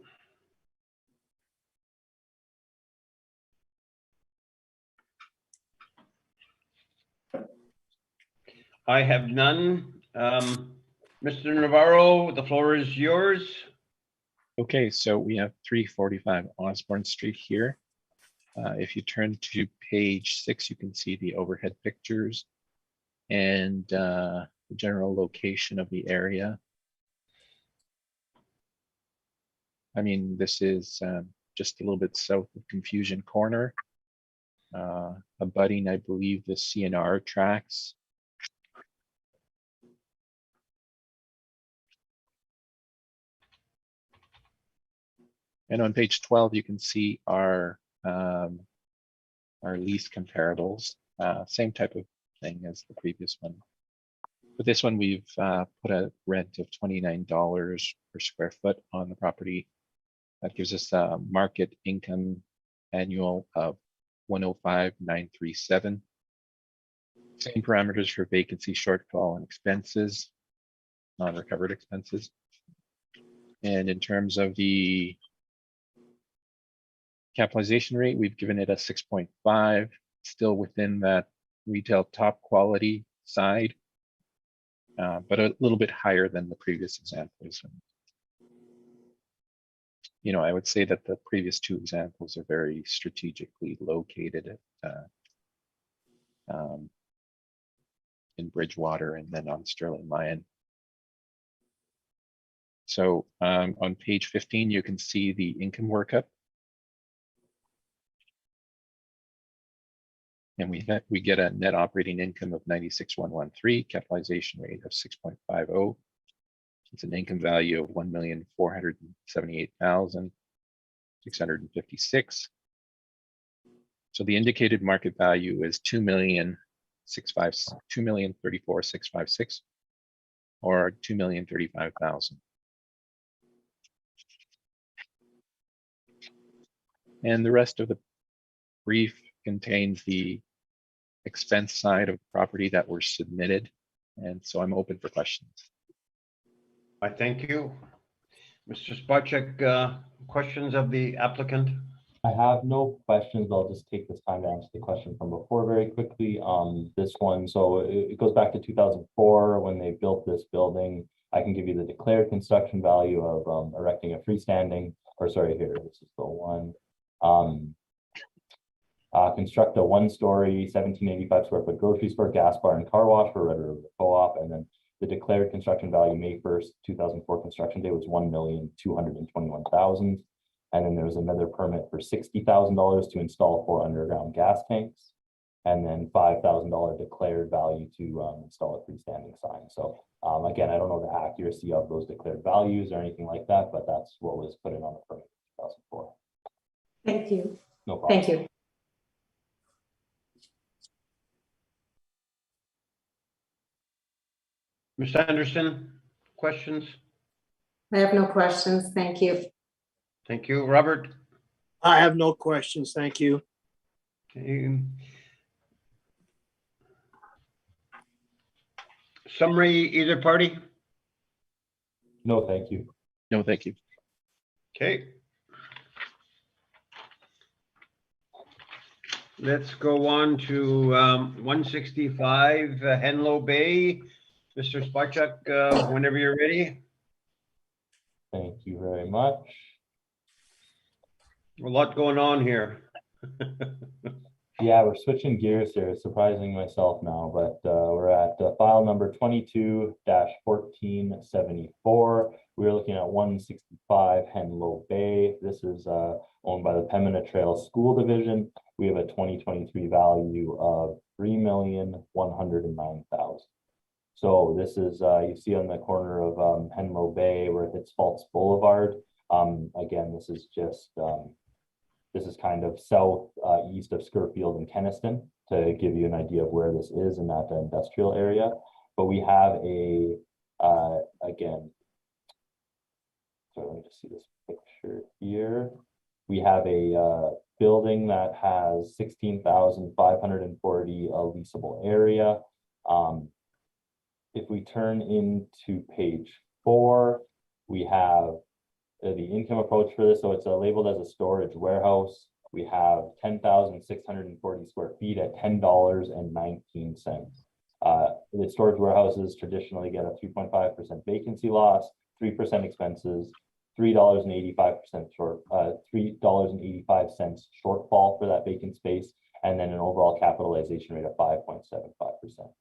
I have none. Mr. Navarro, the floor is yours. Okay, so we have 345 Osborne Street here. If you turn to page 6, you can see the overhead pictures and the general location of the area. I mean, this is just a little bit south of Confusion Corner, abutting, I believe, the CNR tracks. And on page 12, you can see our lease comparables, same type of thing as the previous one. But this one, we've put a rent of $29 per square foot on the property. That gives us a market income annual of 105,937. Same parameters for vacancy, shortfall, and expenses, non-recovered expenses. And in terms of the capitalization rate, we've given it a 6.5, still within that retail top quality side, but a little bit higher than the previous examples. You know, I would say that the previous two examples are very strategically located at, in Bridgewater and then on Sterling Lyon. So on page 15, you can see the income workup. And we get a net operating income of 96,113, capitalization rate of 6.50. It's an income value of 1,478,656. So the indicated market value is 2,034,656, or 2,035,000. And the rest of the brief contains the expense side of the property that were submitted. And so I'm open for questions. I thank you. Mr. Spacek, questions of the applicant? I have no questions. I'll just take this time to answer the question from before very quickly. This one, so it goes back to 2004 when they built this building. I can give you the declared construction value of erecting a freestanding, or sorry, here, this is the one. Construct a one-story, 1,785 square foot grocery store, gas bar, and car wash for Red River Co-op, and then the declared construction value May 1st, 2004 construction day was $1,221,000. And then there was another permit for $60,000 to install 4 underground gas tanks, and then $5,000 declared value to install a freestanding sign. So again, I don't know the accuracy of those declared values or anything like that, but that's what was put in on the permit in 2004. Thank you. No problem. Thank you. Ms. Anderson, questions? I have no questions. Thank you. Thank you. Robert? I have no questions. Thank you. Okay. Summary, either party? No, thank you. No, thank you. Okay. Let's go on to 165 Henlow Bay. Mr. Spacek, whenever you're ready. Thank you very much. A lot going on here. Yeah, we're switching gears here, surprising myself now, but we're at file number 22-1474. We're looking at 165 Henlow Bay. This is owned by the Pembina Trail School Division. We have a 2023 value of $3,109,000. So this is, you see on the corner of Henlow Bay where it hits Fultz Boulevard. Again, this is just, this is kind of south east of Skirfield and Kenniston, to give you an idea of where this is in that industrial area. But we have a, again, so let me just see this picture here. We have a building that has 16,540 leasable area. If we turn into page 4, we have the income approach for this. So it's labeled as a storage warehouse. We have 10,640 square feet at $10.19. The storage warehouses traditionally get a 3.5% vacancy loss, 3% expenses, $3.85 short, $3.85 shortfall for that vacant space, and then an overall capitalization rate of 5.75%.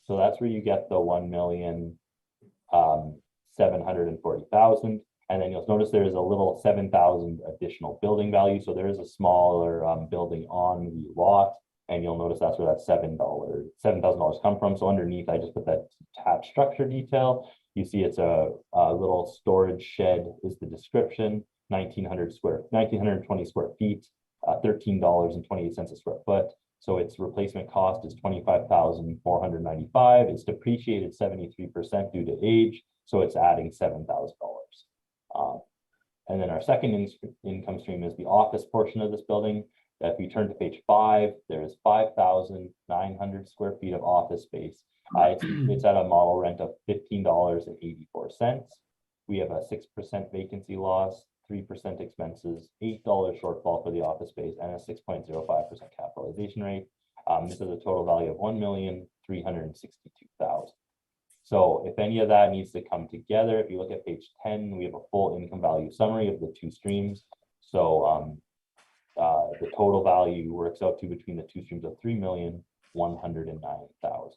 So that's where you get the 1,740,000. And then you'll notice there is a little 7,000 additional building value. So there is a smaller building on the lot, and you'll notice that's where that $7,000 come from. So underneath, I just put that detached structure detail. You see it's a little storage shed is the description, 1,920 square feet, $13.28 a square foot. So its replacement cost is $25,495. It's depreciated 73% due to age, so it's adding $7,000. And then our second income stream is the office portion of this building. If you turn to page 5, there is 5,900 square feet of office space. It's at a model rent of $15.84. We have a 6% vacancy loss, 3% expenses, $8 shortfall for the office space, and a 6.05% capitalization rate. This is a total value of $1,362,000. So if any of that needs to come together, if you look at page 10, we have a full income value summary of the two streams. So the total value works out to between the two streams of $3,109,000.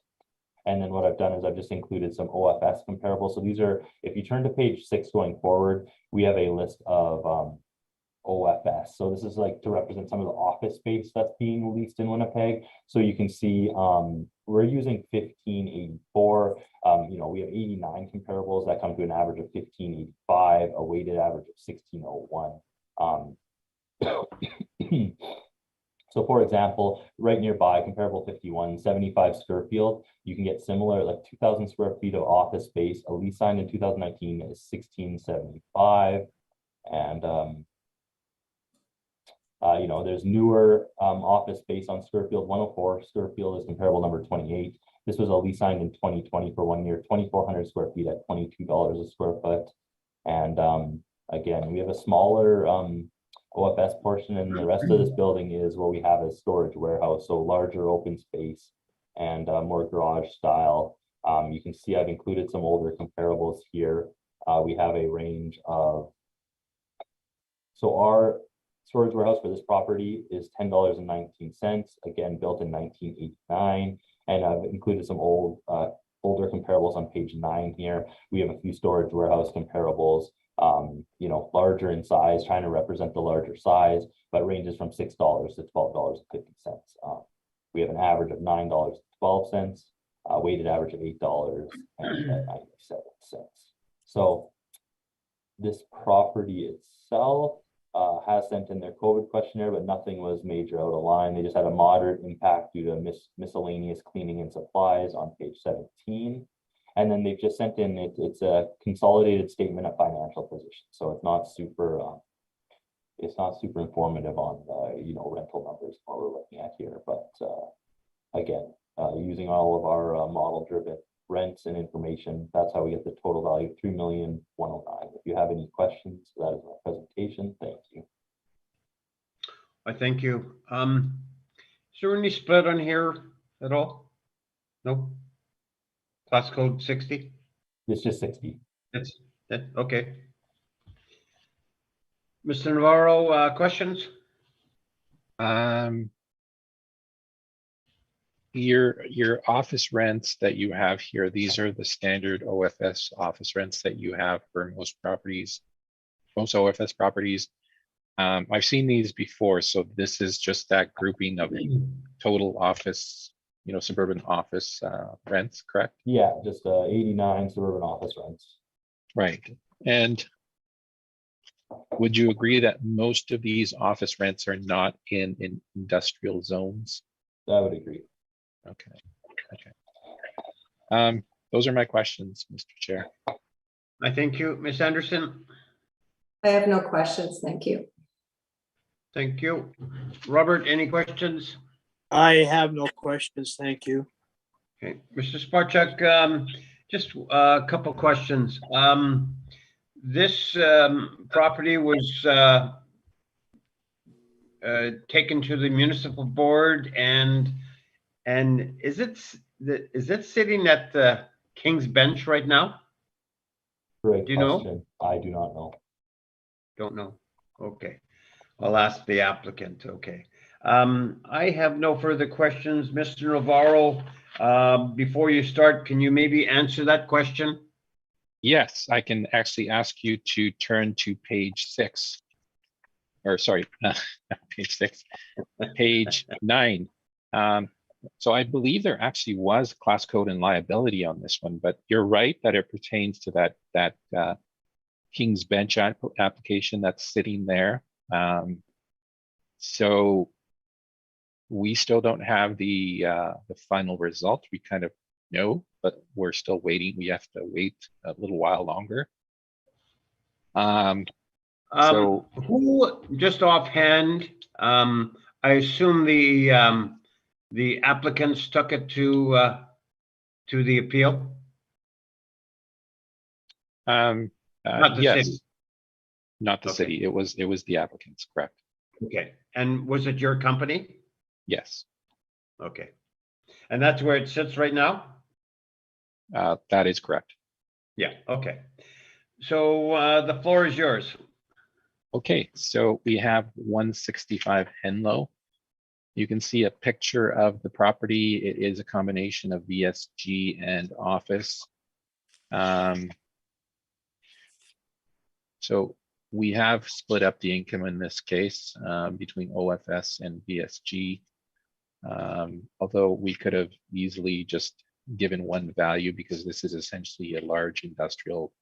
And then what I've done is I've just included some OFS comparables. So these are, if you turn to page 6 going forward, we have a list of OFS. So this is like to represent some of the office space that's being leased in Winnipeg. So you can see we're using 1584. We have 89 comparables that come to an average of 1585, a weighted average of 1601. So for example, right nearby, comparable 51, 75 Skurfield, you can get similar, like 2,000 square feet of office space. A lease signed in 2019 is 1675. And, there's newer office space on Skurfield. 104 Skurfield is comparable number 28. This was a lease signed in 2020 for 1 year, 2,400 square feet at $22 a square foot. And again, we have a smaller OFS portion, and the rest of this building is what we have as storage warehouse, so larger open space and more garage style. You can see I've included some older comparables here. We have a range of, so our storage warehouse for this property is $10.19, again built in 1989, and I've included some older comparables on page 9 here. We have a few storage warehouse comparables, larger in size, trying to represent the larger size, but ranges from $6 to $12.50. We have an average of $9.12, weighted average of $8.97. So this property itself has sent in their COVID questionnaire, but nothing was major out of line. They just had a moderate impact due to miscellaneous cleaning and supplies on page 17. And then they've just sent in, it's a consolidated statement of financial position. So it's not super informative on, rental numbers, what we're looking at here. But again, using all of our model driven rents and information, that's how we get the total value of $3,109,000. If you have any questions, that is my presentation. Thank you. I thank you. Is there any split on here at all? Nope. Class code 60? It's just 60. That's it. Okay. Mr. Navarro, questions? Your office rents that you have here, these are the standard OFS office rents that you have for most properties, most OFS properties. I've seen these before, so this is just that grouping of total office, suburban office rents, correct? Yeah, just 89 suburban office rents. Right. And would you agree that most of these office rents are not in industrial zones? I would agree. Okay. Those are my questions, Mr. Chair. I thank you. Ms. Anderson? I have no questions. Thank you. Thank you. Robert, any questions? I have no questions. Thank you. Okay, Mr. Sparchuk, just a couple questions. This property was taken to the municipal board, and is it sitting at the King's Bench right now? Great Do you know? question. I do not know. Don't know. Okay. I'll ask the applicant. Okay. I have no further questions. Mr. Navarro, before you start, can you maybe answer that question? Yes, I can actually ask you to turn to page 6. Or sorry, not page 6, page 9. So I believe there actually was class code and liability on this one, but you're right that it pertains to that King's Bench application that's sitting there. So we still don't have the final result. We kind of know, but we're still waiting. We have to wait a little while longer. So who, just offhand, I assume the applicants took it to the appeal? Not the yes, city. not the Okay. city. It was the applicants, correct? Okay. And was it your company? Yes, Okay. And that's where it sits right now? that is correct. Yeah, okay. So the floor is yours. Okay, so we have 165 Henlow. You can see a picture of the property. It is a combination of VSG and office. So we have split up the income in this case between OFS and VSG. Although we could have easily just given one value because this is essentially a large industrial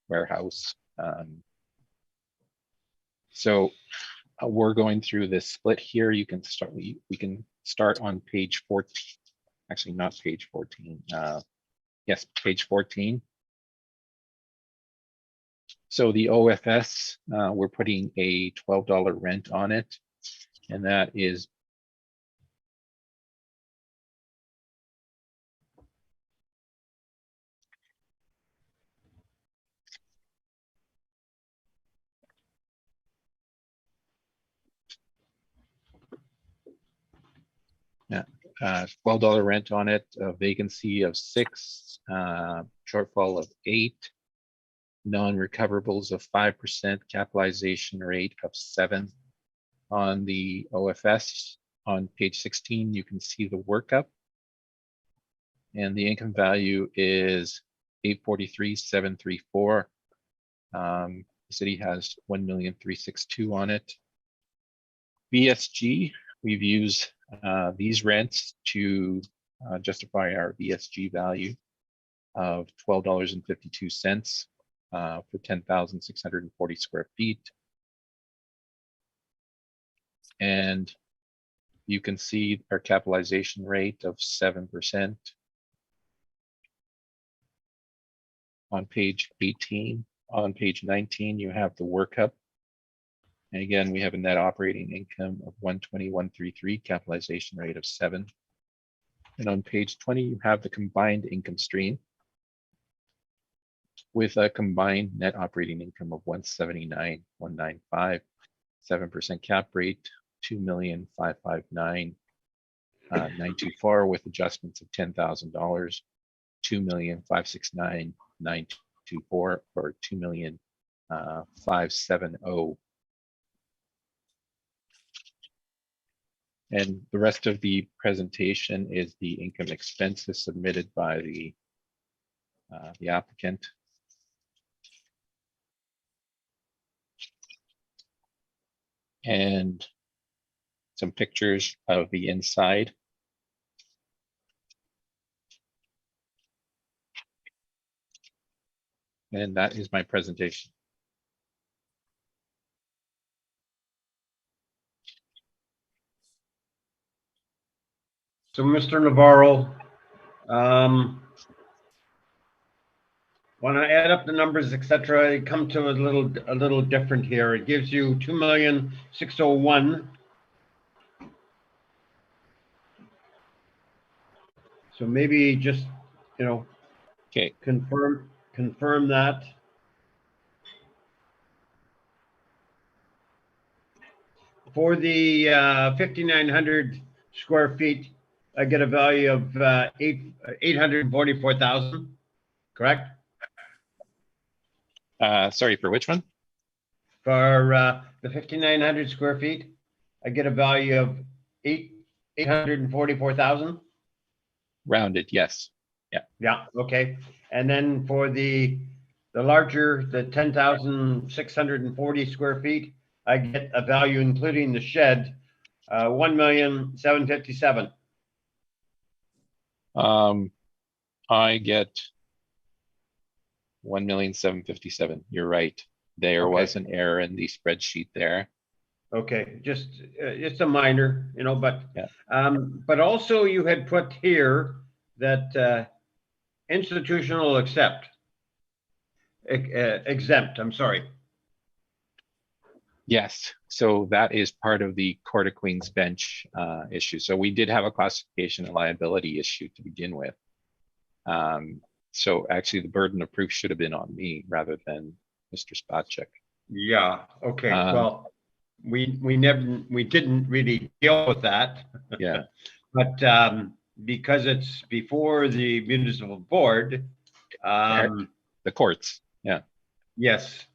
warehouse. So we're going through this split here. You can start. We can start on page 14. Actually, not page 14. Yes, page 14. So the OFS, we're putting a $12 rent on it, and that is $12 rent on it, a vacancy of 6, shortfall of 8, non-recoverables of 5%, capitalization rate of 7 on the OFS. On page 16, you can see the workup, and the income value is $843,734. The city has $1,362,000 on it. VSG, we've used these rents to justify our VSG value of $12.52 for 10,640 square feet. And you can see our capitalization rate of 7%. On page 18, on page 19, you have the workup. And again, we have a net operating income of 120,133, capitalization rate of 7. And on page 20, you have the combined income stream with a combined net operating income of 179,195, 7% cap rate, 2,559,924 with adjustments of $10,000, 2,569,924 or 2,570. And the rest of the presentation is the income expenses submitted by the applicant. And some pictures of the inside. And that is my presentation. So, Mr. Navarro, when I add up the numbers, etc., I come to a little different here. It gives you 2,601,000. So maybe just, Okay. confirm that. For the 5,900 square feet, I get a value of 844,000, correct? Sorry, for which one? For the 5,900 square feet, I get a value of 844,000. Rounded, yes. Yeah, okay. And then for the larger, the 10,640 square feet, I get a value including the shed, 1,757,000. I get 1,757,000. You're right. There Okay. was an error in the spreadsheet there. Okay, just it's a minor, but Yeah. but also you had put here that institutional exempt. I'm sorry. Yes, so that is part of the Court of Queen's Bench issue. So we did have a classification and liability issue to begin with. So actually the burden of proof should have been on me rather than Mr. Spacek. Yeah, okay, well, we didn't really deal with that. Yeah. But because it's before the municipal board, The courts, yeah. yes.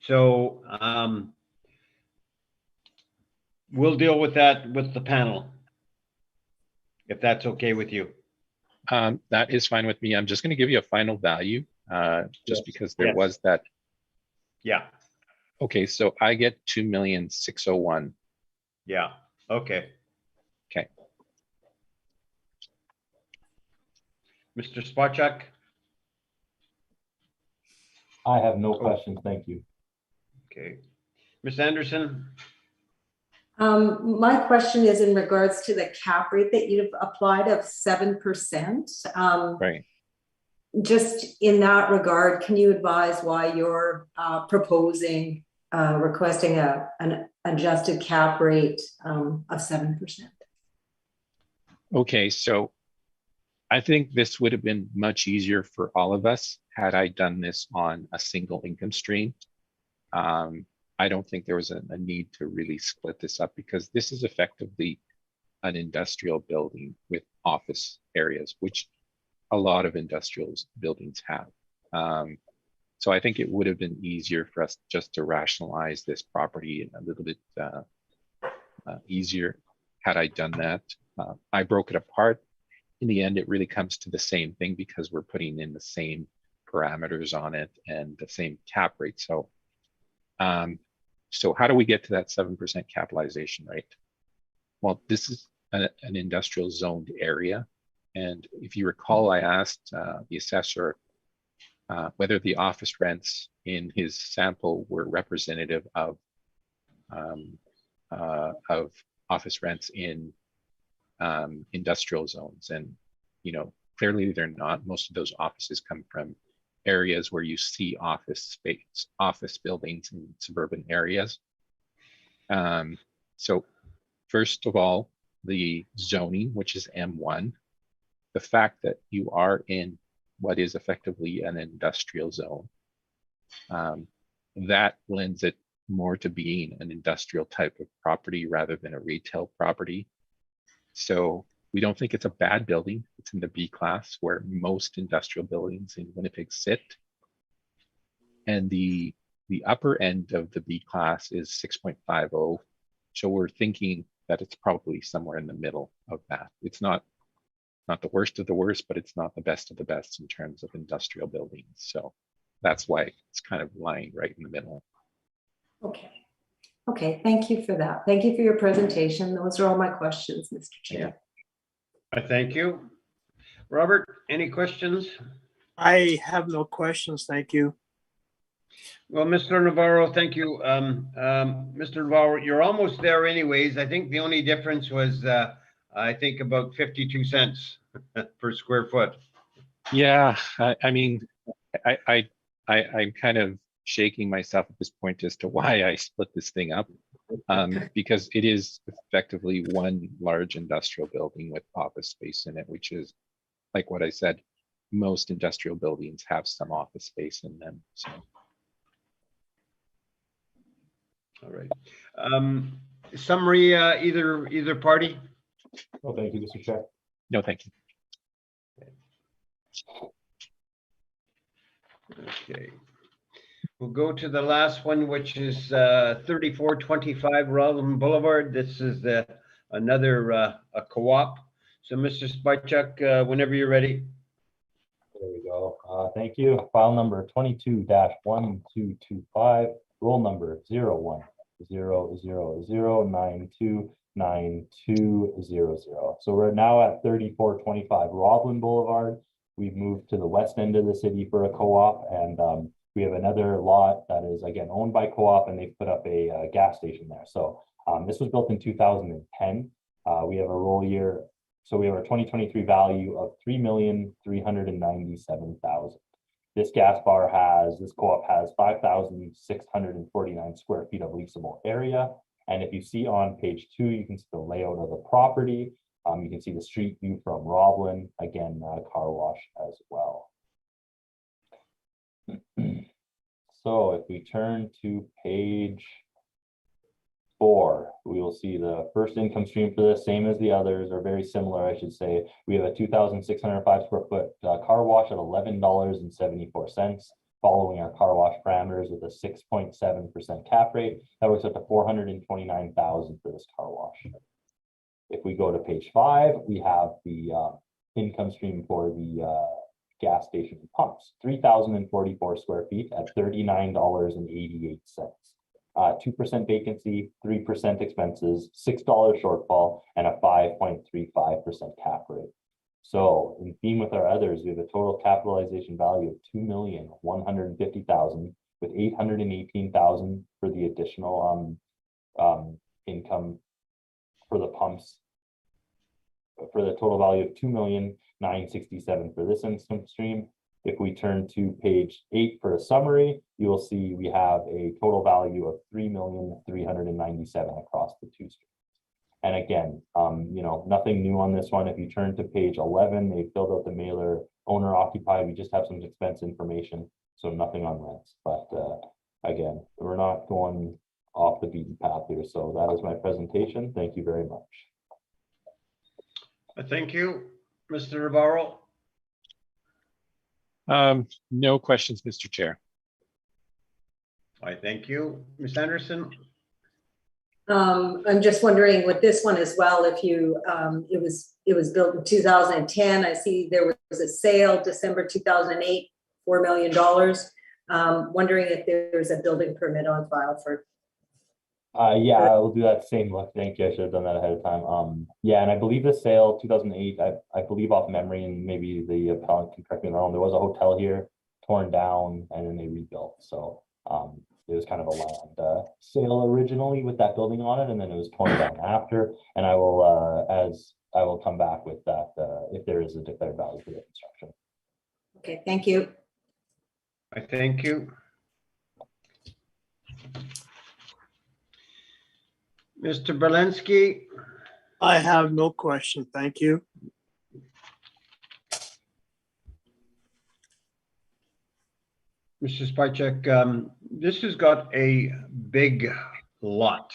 So we'll deal with that with the panel, if that's okay with you. That is fine with me. I'm just going to give you a final value just because there was that. Yeah, Okay, so I get 2,601,000. yeah, okay. Okay. Mr. Spacek? I have no questions, thank you. Okay. Ms. Anderson? My question is in regards to the cap rate that you've applied of 7%. Right. Just in that regard, can you advise why you're requesting an adjusted cap rate of 7%? Okay, so I think this would have been much easier for all of us had I done this on a single income stream. I don't think there was a need to really split this up because this is effectively an industrial building with office areas, which a lot of industrial buildings have. So I think it would have been easier for us just to rationalize this property a little bit easier had I done that. I broke it apart. In the end, it really comes to the same thing because we're putting in the same parameters on it and the same cap rate. So, so how do we get to that 7% capitalization rate? Well, this is an industrial zoned area. And if you recall, I asked the assessor whether the office rents in his sample were representative of office rents in industrial zones. And, clearly they're not. Most of those offices come from areas where you see office space, office buildings in suburban areas. So first of all, the zoning, which is M1, the fact that you are in what is effectively an industrial zone, that lends it more to being an industrial type of property rather than a retail property. So we don't think it's a bad building. It's in the B class where most industrial buildings in Winnipeg sit. And the upper end of the B class is 6.50. So we're thinking that it's probably somewhere in the middle of that. It's not the worst of the worst, but it's not the best of the best in terms of industrial buildings. So that's why it's kind of lying right in the middle. Okay, thank you for that. Thank you for your presentation. Those are all my questions, Mr. Chair. Yeah. I thank you. Robert, any questions? I have no questions, thank you. Well, Mr. Navarro, thank you. Mr. Navarro, you're almost there anyways. I think the only difference was, I think about 52 cents per square foot. Yeah, I'm kind of shaking myself at this point as to why I split this thing up, because it is effectively one large industrial building with office space in it, which is like what I said, most industrial buildings have some office space in them. So. All right. Summary, either party? Well, thank you, Mr. Chair. No, thank you. Okay. We'll go to the last one, which is 3425 Roslyn Boulevard. This is another a co-op. So Mr. Spychuk, whenever you're ready. There we go. Thank you. File number 22-1225, roll number 0100929200. So we're now at 3425 Roslyn Boulevard. We've moved to the west end of the city for a co-op, and we have another lot that is again owned by co-op, and they've put up a gas station there. So this was built in 2010. We have a roll year. So we have our 2023 value of $3,397,000. This this co-op has 5,649 square feet of leasable area. And if you see on page 2, you can see the layout of the property. You can see the street view from Roblin, again, car wash as well. So if we turn to page 4, we will see the first income stream for this, same as the others, or very similar, I should say. We have a 2,605 square foot car wash at $11.74, following our car wash parameters with a 6.7% cap rate. That works out to $429,000 for this car wash. If we go to page 5, we have the income stream for the gas station pumps, 3,044 square feet at $39.88. 2% vacancy, 3% expenses, $6 shortfall, and a 5.35% cap rate. So in theme with our others, we have a total capitalization value of $2,150,000 with $818,000 for the additional income for the pumps, for the total value of $2,967,000 for this income stream. If we turn to page 8 for a summary, you will see we have a total value of $3,397,000 across the 2 streams. And again, nothing new on this one. If you turn to page 11, they filled out the mailer, owner occupied. We just have some expense information, so nothing on rents. But again, we're not going off the beaten path here. So that is my presentation. Thank you very much. Thank you, Mr. Navarro. No questions, Mr. Chair. I thank you, Ms. Anderson. I'm just wondering with this one as well, if you, it was built in 2010. I see there was a sale December 2008, $4 million. Wondering if there's a building permit on file for. Yeah, I will do that same look. Thank you. I should have done that ahead of time. Yeah, and I believe the sale 2008, I believe off memory, and maybe the appellant can correct me if I'm wrong, there was a hotel here torn down and then they rebuilt. So it was kind of a land sale originally with that building on it, and then it was torn down after. And I will come back with that if there is a declared value for the construction. Okay, thank you. I thank you. Mr. Berlinski. I have no question. Thank you. Mr. Spychuk, this has got a big lot.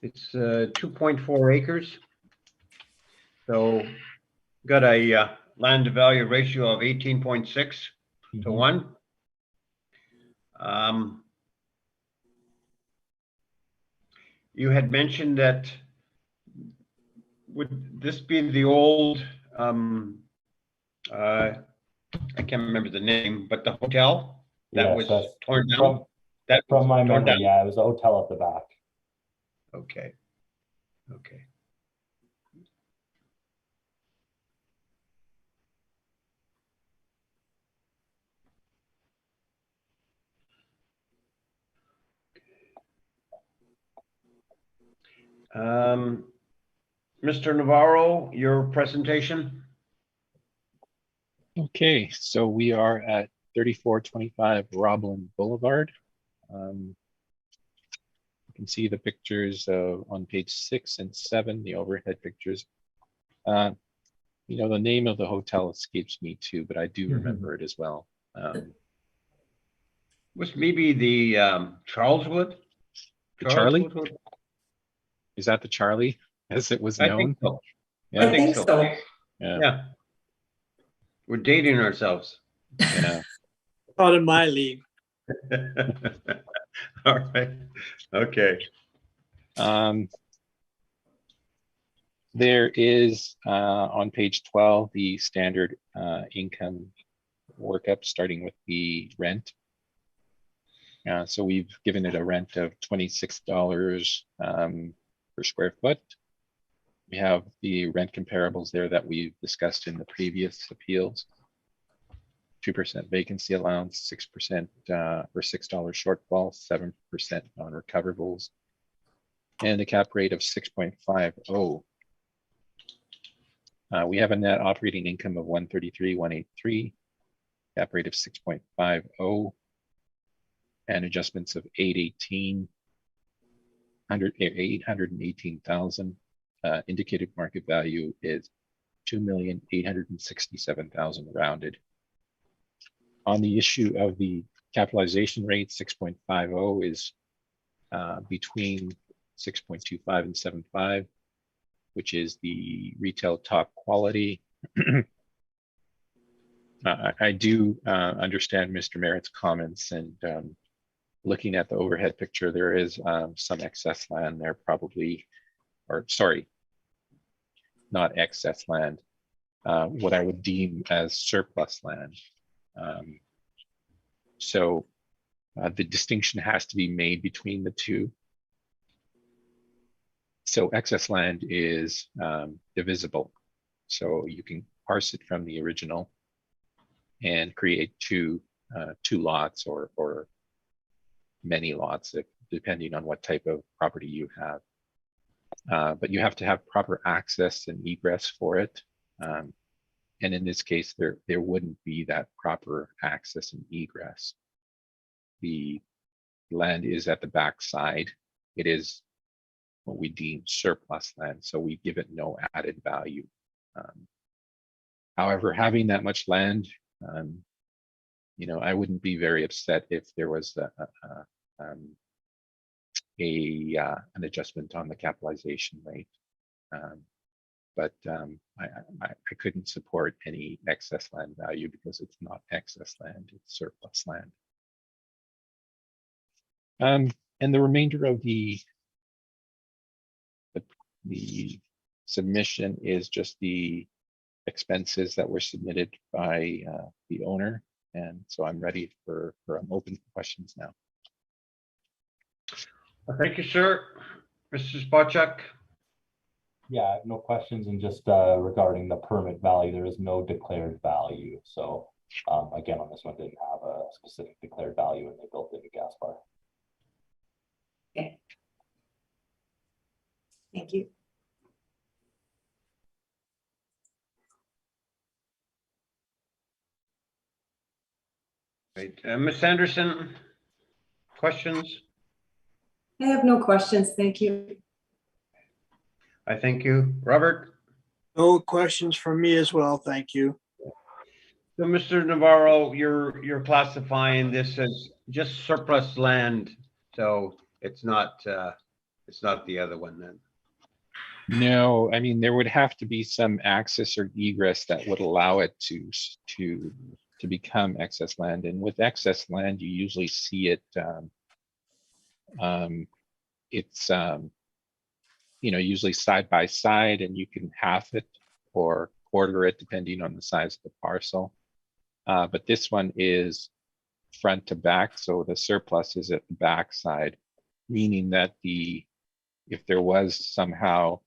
It's 2.4 acres. So got a land to value ratio of 18.6 to 1. You had mentioned that, would this be the old, I can't remember the name, but the hotel that was torn down? From my memory, yeah, it was a hotel at the back. Okay. Okay. Mr. Navarro, your presentation. Okay, so we are at 3425 Roblin Boulevard. You can see the pictures on page 6 and 7, the overhead pictures. The name of the hotel escapes me too, but I do remember it as well. Was maybe the Charleswood? The Charlie? Is that the Charlie, as it was known? I think so. Yeah. I think so. Yeah. We're dating ourselves. Yeah. Out of my league. All right, okay. There is on page 12 the standard income workup starting with the rent. So we've given it a rent of $26 per square foot. We have the rent comparables there that we've discussed in the previous appeals. 2% vacancy allowance, 6% or $6 shortfall, 7% non-recoverables, and a cap rate of 6.50. We have a net operating income of 133,183, cap rate of 6.50, and adjustments of 818,000. Indicated market value is 2,867,000 rounded. On the issue of the capitalization rate, 6.50 is between 6.25 and 7.5, which is the retail top quality. I do understand Mr. Merritt's comments, and looking at the overhead picture, there is some excess land there probably, or sorry, not excess land, what I would deem as surplus land. So the distinction has to be made between the two. So excess land is divisible. So you can parse it from the original and create two lots or many lots, depending on what type of property you have. But you have to have proper access and egress for it. And in this case, there wouldn't be that proper access and egress. The land is at the back side. It is what we deem surplus land, so we give it no added value. However, having that much land, I wouldn't be very upset if there was an adjustment on the capitalization rate. But I couldn't support any excess land value because it's not excess land, it's surplus land. And the remainder of the submission is just the expenses that were submitted by the owner. And so I'm ready I'm open for questions now. Thank you, sir. Mr. Spacek? Yeah, I have no questions, and just regarding the permit value, there is no declared value. So again, on this one, didn't have a specific declared value when they built the new gas bar. Okay. Thank you. Right. Ms. Anderson, questions? I have no questions. Thank you. I thank you. Robert? No questions from me as well. Thank you. So, Mr. Navarro, you're classifying this as just surplus land, so it's not the other one then. No, I mean, there would have to be some access or egress that would allow it to become excess land. And with excess land, you usually see it, it's usually side by side, and you can half it or quarter it depending on the size of the parcel. But this one is front to back, so the surplus is at the back side, meaning that if there was somehow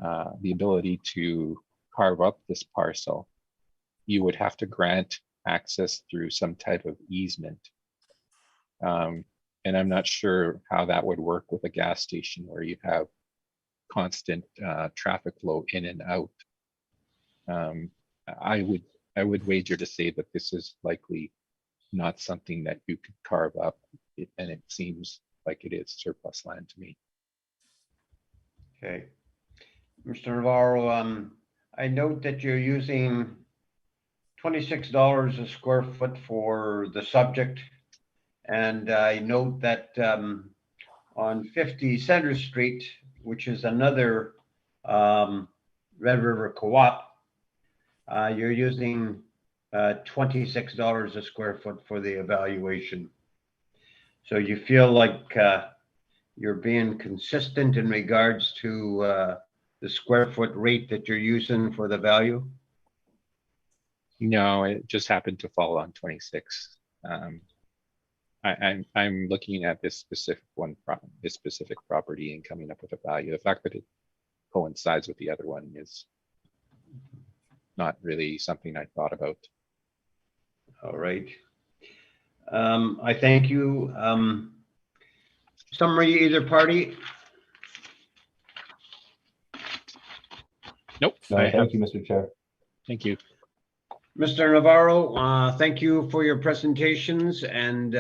the ability to carve up this parcel, you would have to grant access through some type of easement. And I'm not sure how that would work with a gas station where you have constant traffic flow in and out. I would wager to say that this is likely not something that you could carve up, and it seems like it is surplus land to me. Okay. Mr. Navarro, I note that you're using $26 a square foot for the subject. And I note that on 50 Center Street, which is another Red River Co-op, you're using $26 a square foot for the evaluation. So you feel like you're being consistent in regards to the square foot rate that you're using for the value? No, it just happened to fall on 26. I'm looking at this specific this specific property and coming up with a value. The fact that it coincides with the other one is not really something I thought about. All right. I thank you. Summary, either party? Nope. No, thank you, Mr. Chair. Thank you. Mr. Navarro, thank you for your presentations and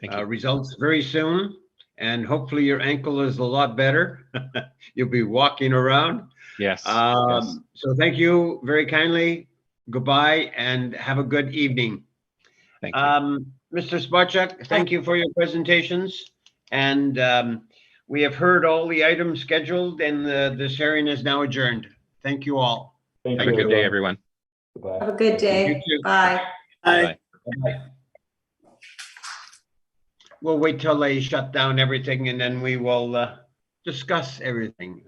Thank you. results very soon. And hopefully your ankle is a lot better. You'll be walking around. Yes. Yes. So thank you very kindly. Goodbye and have a good evening. Thank you. Mr. Spacek, thank you for your presentations. And we have heard all the items scheduled and this hearing is now adjourned. Thank you all. Thank Have a you, good day, everyone. Goodbye. Have a good You day. too. Bye. Bye. Bye-bye. We'll wait till they shut down everything and then we will discuss everything.